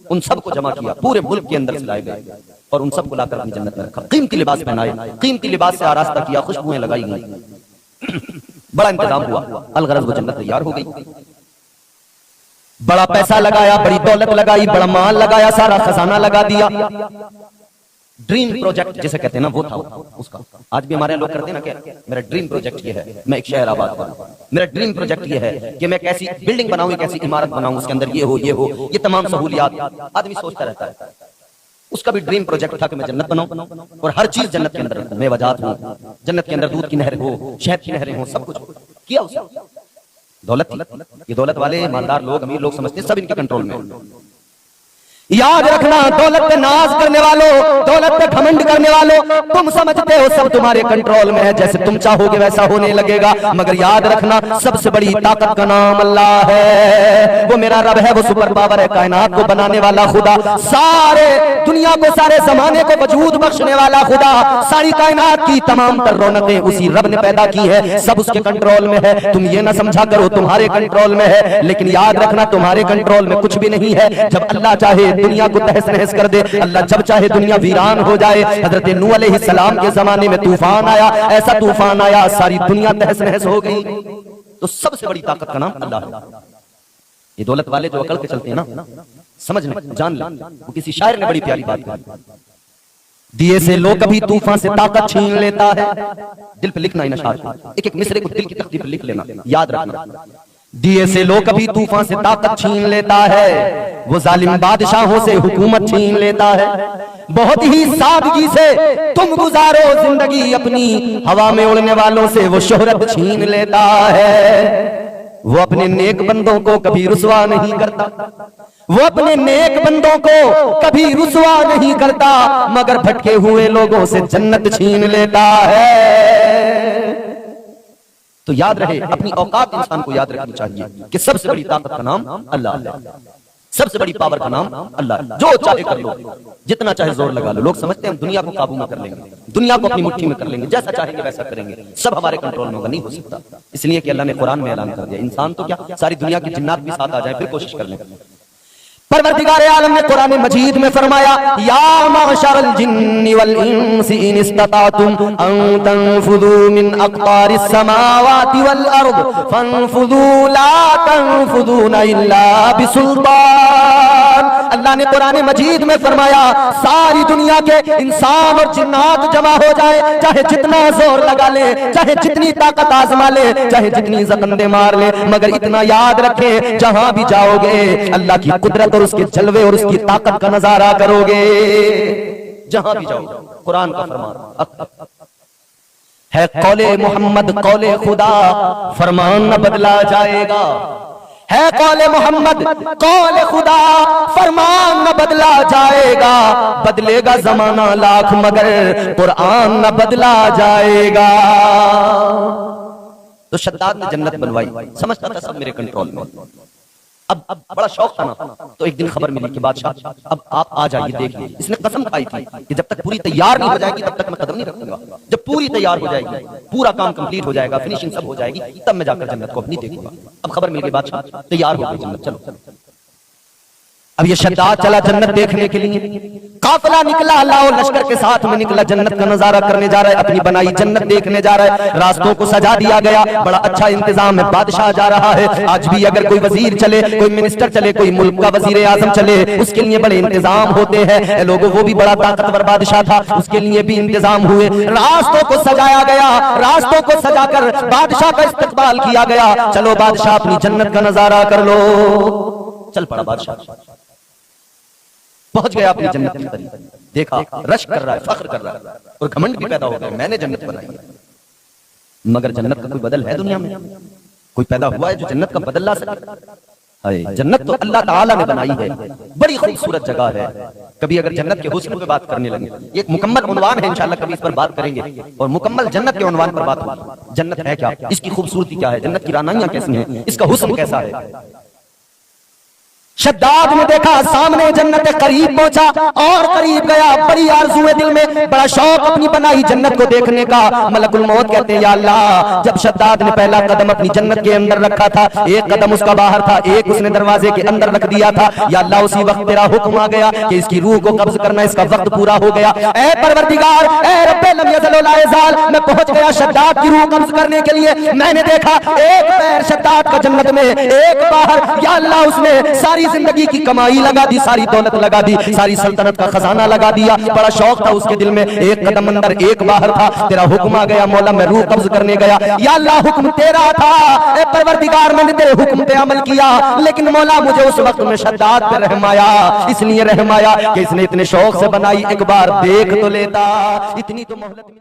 ان سب کو جمع کیا، پورے ملک کے اندر سے لائے گئے اور ان سب کو لا کر اپنی جنت میں رکھا۔ قیمتی لباس پہنائے، قیمتی لباس سے آراستہ کیا، خوشبوئیں لگائی گئی، بڑا انتظام ہوا۔ الغرض وہ جنت تیار ہو گئی، بڑا پیسہ لگایا، بڑی دولت لگائی، بڑا مال لگایا، سارا خزانہ لگا دیا۔ ڈریم پروجیکٹ جسے کہتے ہیں نا، وہ تھا اس کا۔ آج بھی ہمارے لوگ کرتے ہیں نا کہ میرا ڈریم پروجیکٹ یہ ہے میں ایک شہر آباد کروں، میرا ڈریم پروجیکٹ یہ ہے کہ میں ایک ایسی بلڈنگ بناؤں، ایک ایسی عمارت بناؤں، اس کے اندر یہ ہو، یہ تمام سہولیات۔ آدمی سوچتا رہتا ہے، اس کا بھی ڈریم پروجیکٹ تھا کہ میں جنت بناؤں اور ہر چیز جنت کے اندر رکھوں، میوجات ہوں، جنت کے اندر دودھ کی نہر ہو، شہد کی نہریں ہوں، سب کچھ کیا اس نے۔ دولت تھی، یہ دولت والے مالدار لوگ، امیر لوگ سمجھتے ہیں سب ان کے کنٹرول میں۔ یاد رکھنا، دولت پہ ناز کرنے والوں، دولت پہ گھمنڈ کرنے والوں، تم سمجھتے ہو سب تمہارے کنٹرول میں ہے، جیسے تم چاہو گے ویسا ہونے لگے گا، مگر یاد رکھنا سب سے بڑی طاقت کا نام اللہ ہے۔ وہ میرا رب ہے، وہ سپر پاور ہے، کائنات کو بنانے والا خدا، سارے دنیا کو، سارے زمانے کو وجود بخشنے والا خدا، ساری کائنات کی تمام تر رونقیں اسی رب نے پیدا کی ہے، سب اس کے کنٹرول میں ہے۔ تم یہ نہ سمجھا کرو تمہارے کنٹرول میں ہے، لیکن یاد رکھنا تمہارے کنٹرول میں کچھ بھی نہیں ہے۔ جب اللہ چاہے دنیا کو تہس نہس کر دے، اللہ جب چاہے دنیا ویران ہو جائے۔ حضرت نوح علیہ السلام کے زمانے میں طوفان آیا، ایسا طوفان آیا ساری دنیا تہس نہس ہو گئی۔ تو سب سے بڑی طاقت کا نام اللہ ہے۔ یہ دولت والے جو عقل کے چلتے ہیں نا، سمجھ لیں، جان لیں، وہ کسی شاعر نے بڑی پیاری بات کہی، دیے سے لو کبھی طوفان سے طاقت چھین لیتا ہے۔ دل پہ لکھنا ان اشعار، ایک ایک مصرے کو دل کی تختی پہ لکھ لینا، یاد رکھنا۔ دیے سے لو کبھی طوفان سے طاقت چھین لیتا ہے، وہ ظالم بادشاہوں سے حکومت چھین لیتا ہے۔ بہت ہی سادگی سے تم گزارو زندگی اپنی، ہوا میں اڑنے والوں سے وہ شہرت چھین لیتا ہے۔ وہ اپنے نیک بندوں کو کبھی رسوا نہیں کرتا، وہ اپنے نیک بندوں کو کبھی رسوا نہیں کرتا، مگر بھٹکے ہوئے لوگوں سے جنت چھین لیتا ہے۔ تو یاد رہے، اپنی اوقات انسان کو یاد رکھنی چاہیے کہ سب سے بڑی طاقت کا نام اللہ ہے، سب سے بڑی پاور کا نام اللہ ہے۔ جو چاہے کر لو، جتنا چاہے زور لگا لو۔ لوگ سمجھتے ہیں ہم دنیا کو قابو میں کر لیں گے، دنیا کو اپنی مٹھی میں کر لیں گے، جیسا چاہیں گے ویسا کریں گے، سب ہمارے کنٹرول میں ہوگا، نہیں ہو سکتا۔ اس لیے کہ اللہ نے قرآن میں اعلان کر دیا، انسان تو کیا ساری دنیا کی جنات بھی ساتھ آ جائیں پھر کوشش کر لیں۔ پروردگار عالم نے قرآن مجید میں فرمایا، یا معشر الجن والانس ان استطعتم ان تنفذوا من اقطار السماوات والارض فانفذوا لا تنفذون الا بسلطان۔ اللہ نے قرآن مجید میں فرمایا، ساری دنیا کے انسان اور جنات جمع ہو جائے، چاہے جتنا زور لگا لے، چاہے جتنی طاقت آزما لے، چاہے جتنی زکندے مار لے، مگر اتنا یاد رکھیں جہاں بھی جاؤ گے اللہ کی قدرت اور اس کے جلوے اور اس کی طاقت کا نظارہ کرو گے۔ جہاں بھی جاؤ، قرآن کا فرمان ہے، قول محمد قول خدا، فرمان نہ بدلا جائے گا، ہے قول محمد قول خدا، فرمان نہ بدلا جائے گا، بدلے گا زمانہ لاکھ مگر قرآن نہ بدلا جائے گا۔ تو شداد نے جنت بنوائی، سمجھتا تھا سب میرے کنٹرول میں۔ اب بڑا شوق تھا نا، تو ایک دن خبر ملی کہ بادشاہ اب آپ آ جائیے دیکھ لیجیے۔ اس نے قسم کھائی تھی کہ جب تک پوری تیار نہیں ہو جائے گی تب تک میں قدم نہیں رکھوں گا، جب پوری تیار ہو جائے گی، پورا کام کمپلیٹ ہو جائے گا، فنیشنگ سب ہو جائے گی، تب میں جا کر جنت کو اپنی دیکھوں گا۔ اب خبر مل گئی بادشاہ تیار ہو گئی جنت، چلو۔ اب یہ شداد چلا جنت دیکھنے کے لیے، قافلہ نکلا، اللہ و لشکر کے ساتھ میں نکلا، جنت کا نظارہ کرنے جا رہا ہے، اپنی بنائی جنت دیکھنے جا رہا ہے۔ راستوں کو سجا دیا گیا، بڑا اچھا انتظام ہے، بادشاہ جا رہا ہے۔ آج بھی اگر کوئی وزیر چلے، کوئی منسٹر چلے، کوئی ملک کا وزیر اعظم چلے، اس کے لیے بڑے انتظام ہوتے ہیں۔ لوگوں وہ بھی بڑا طاقتور بادشاہ تھا، اس کے لیے بھی انتظام ہوئے۔ راستوں کو سجایا گیا، راستوں کو سجا کر بادشاہ کا استقبال کیا گیا۔ چلو بادشاہ اپنی جنت کا نظارہ کر لو۔ چل پڑا بادشاہ، پہنچ گیا اپنی جنت کی طرف، دیکھا رشک کر رہا ہے، فخر کر رہا ہے، اور گھمنڈ بھی پیدا ہو گیا، میں نے جنت بنائی ہے۔ مگر جنت کا کوئی بدل ہے دنیا میں؟ کوئی پیدا ہوا ہے جو جنت کا بدل لا سکے؟ جنت تو اللہ تعالیٰ نے بنائی ہے، بڑی خوبصورت جگہ ہے۔ کبھی اگر جنت کے حسن پہ بات کرنے لگے، ایک مکمل عنوان ہے، انشاءاللہ کبھی اس پر بات کریں گے، اور مکمل جنت کے عنوان پر بات ہوگی۔ جنت ہے کیا، اس کی خوبصورتی کیا ہے، جنت کی رانائیاں کیسی ہیں، اس کا حسن کیسا ہے۔ شداد نے دیکھا سامنے جنت قریب پہنچا اور قریب گیا، بڑی آرزو ہے دل میں، بڑا شوق اپنی بنائی جنت کو دیکھنے کا۔ ملک الموت کہتے ہیں یا اللہ، جب شداد نے پہلا قدم اپنی جنت کے اندر رکھا تھا، ایک قدم اس کا باہر تھا، ایک اس نے دروازے کے اندر رکھ دیا تھا، یا اللہ اسی وقت تیرا حکم آ گیا کہ اس کی روح کو قبض کرنا، اس کا وقت پورا ہو گیا۔ اے پروردگار، اے رب لم یزل ولا یزال، میں پہنچ گیا شداد کی روح قبض کرنے کے لیے۔ میں نے دیکھا ایک پیر شداد کا جنت میں، ایک باہر، یا اللہ اس نے ساری زندگی کی کمائی لگا دی، ساری دولت لگا دی، ساری سلطنت کا خزانہ لگا دیا، بڑا شوق تھا اس کے دل میں، ایک قدم اندر ایک باہر تھا۔ تیرا حکم آ گیا مولا، میں روح قبض کرنے گیا، یا اللہ حکم تیرا تھا، اے پروردگار میں نے تیرے حکم پہ عمل کیا، لیکن مولا مجھے اس وقت میں شداد پہ رحم آیا، اس لیے رحم آیا کہ اس نے اتنے شوق سے بنائی، ایک بار دیکھ تو لیتا، اتنی تو مہلت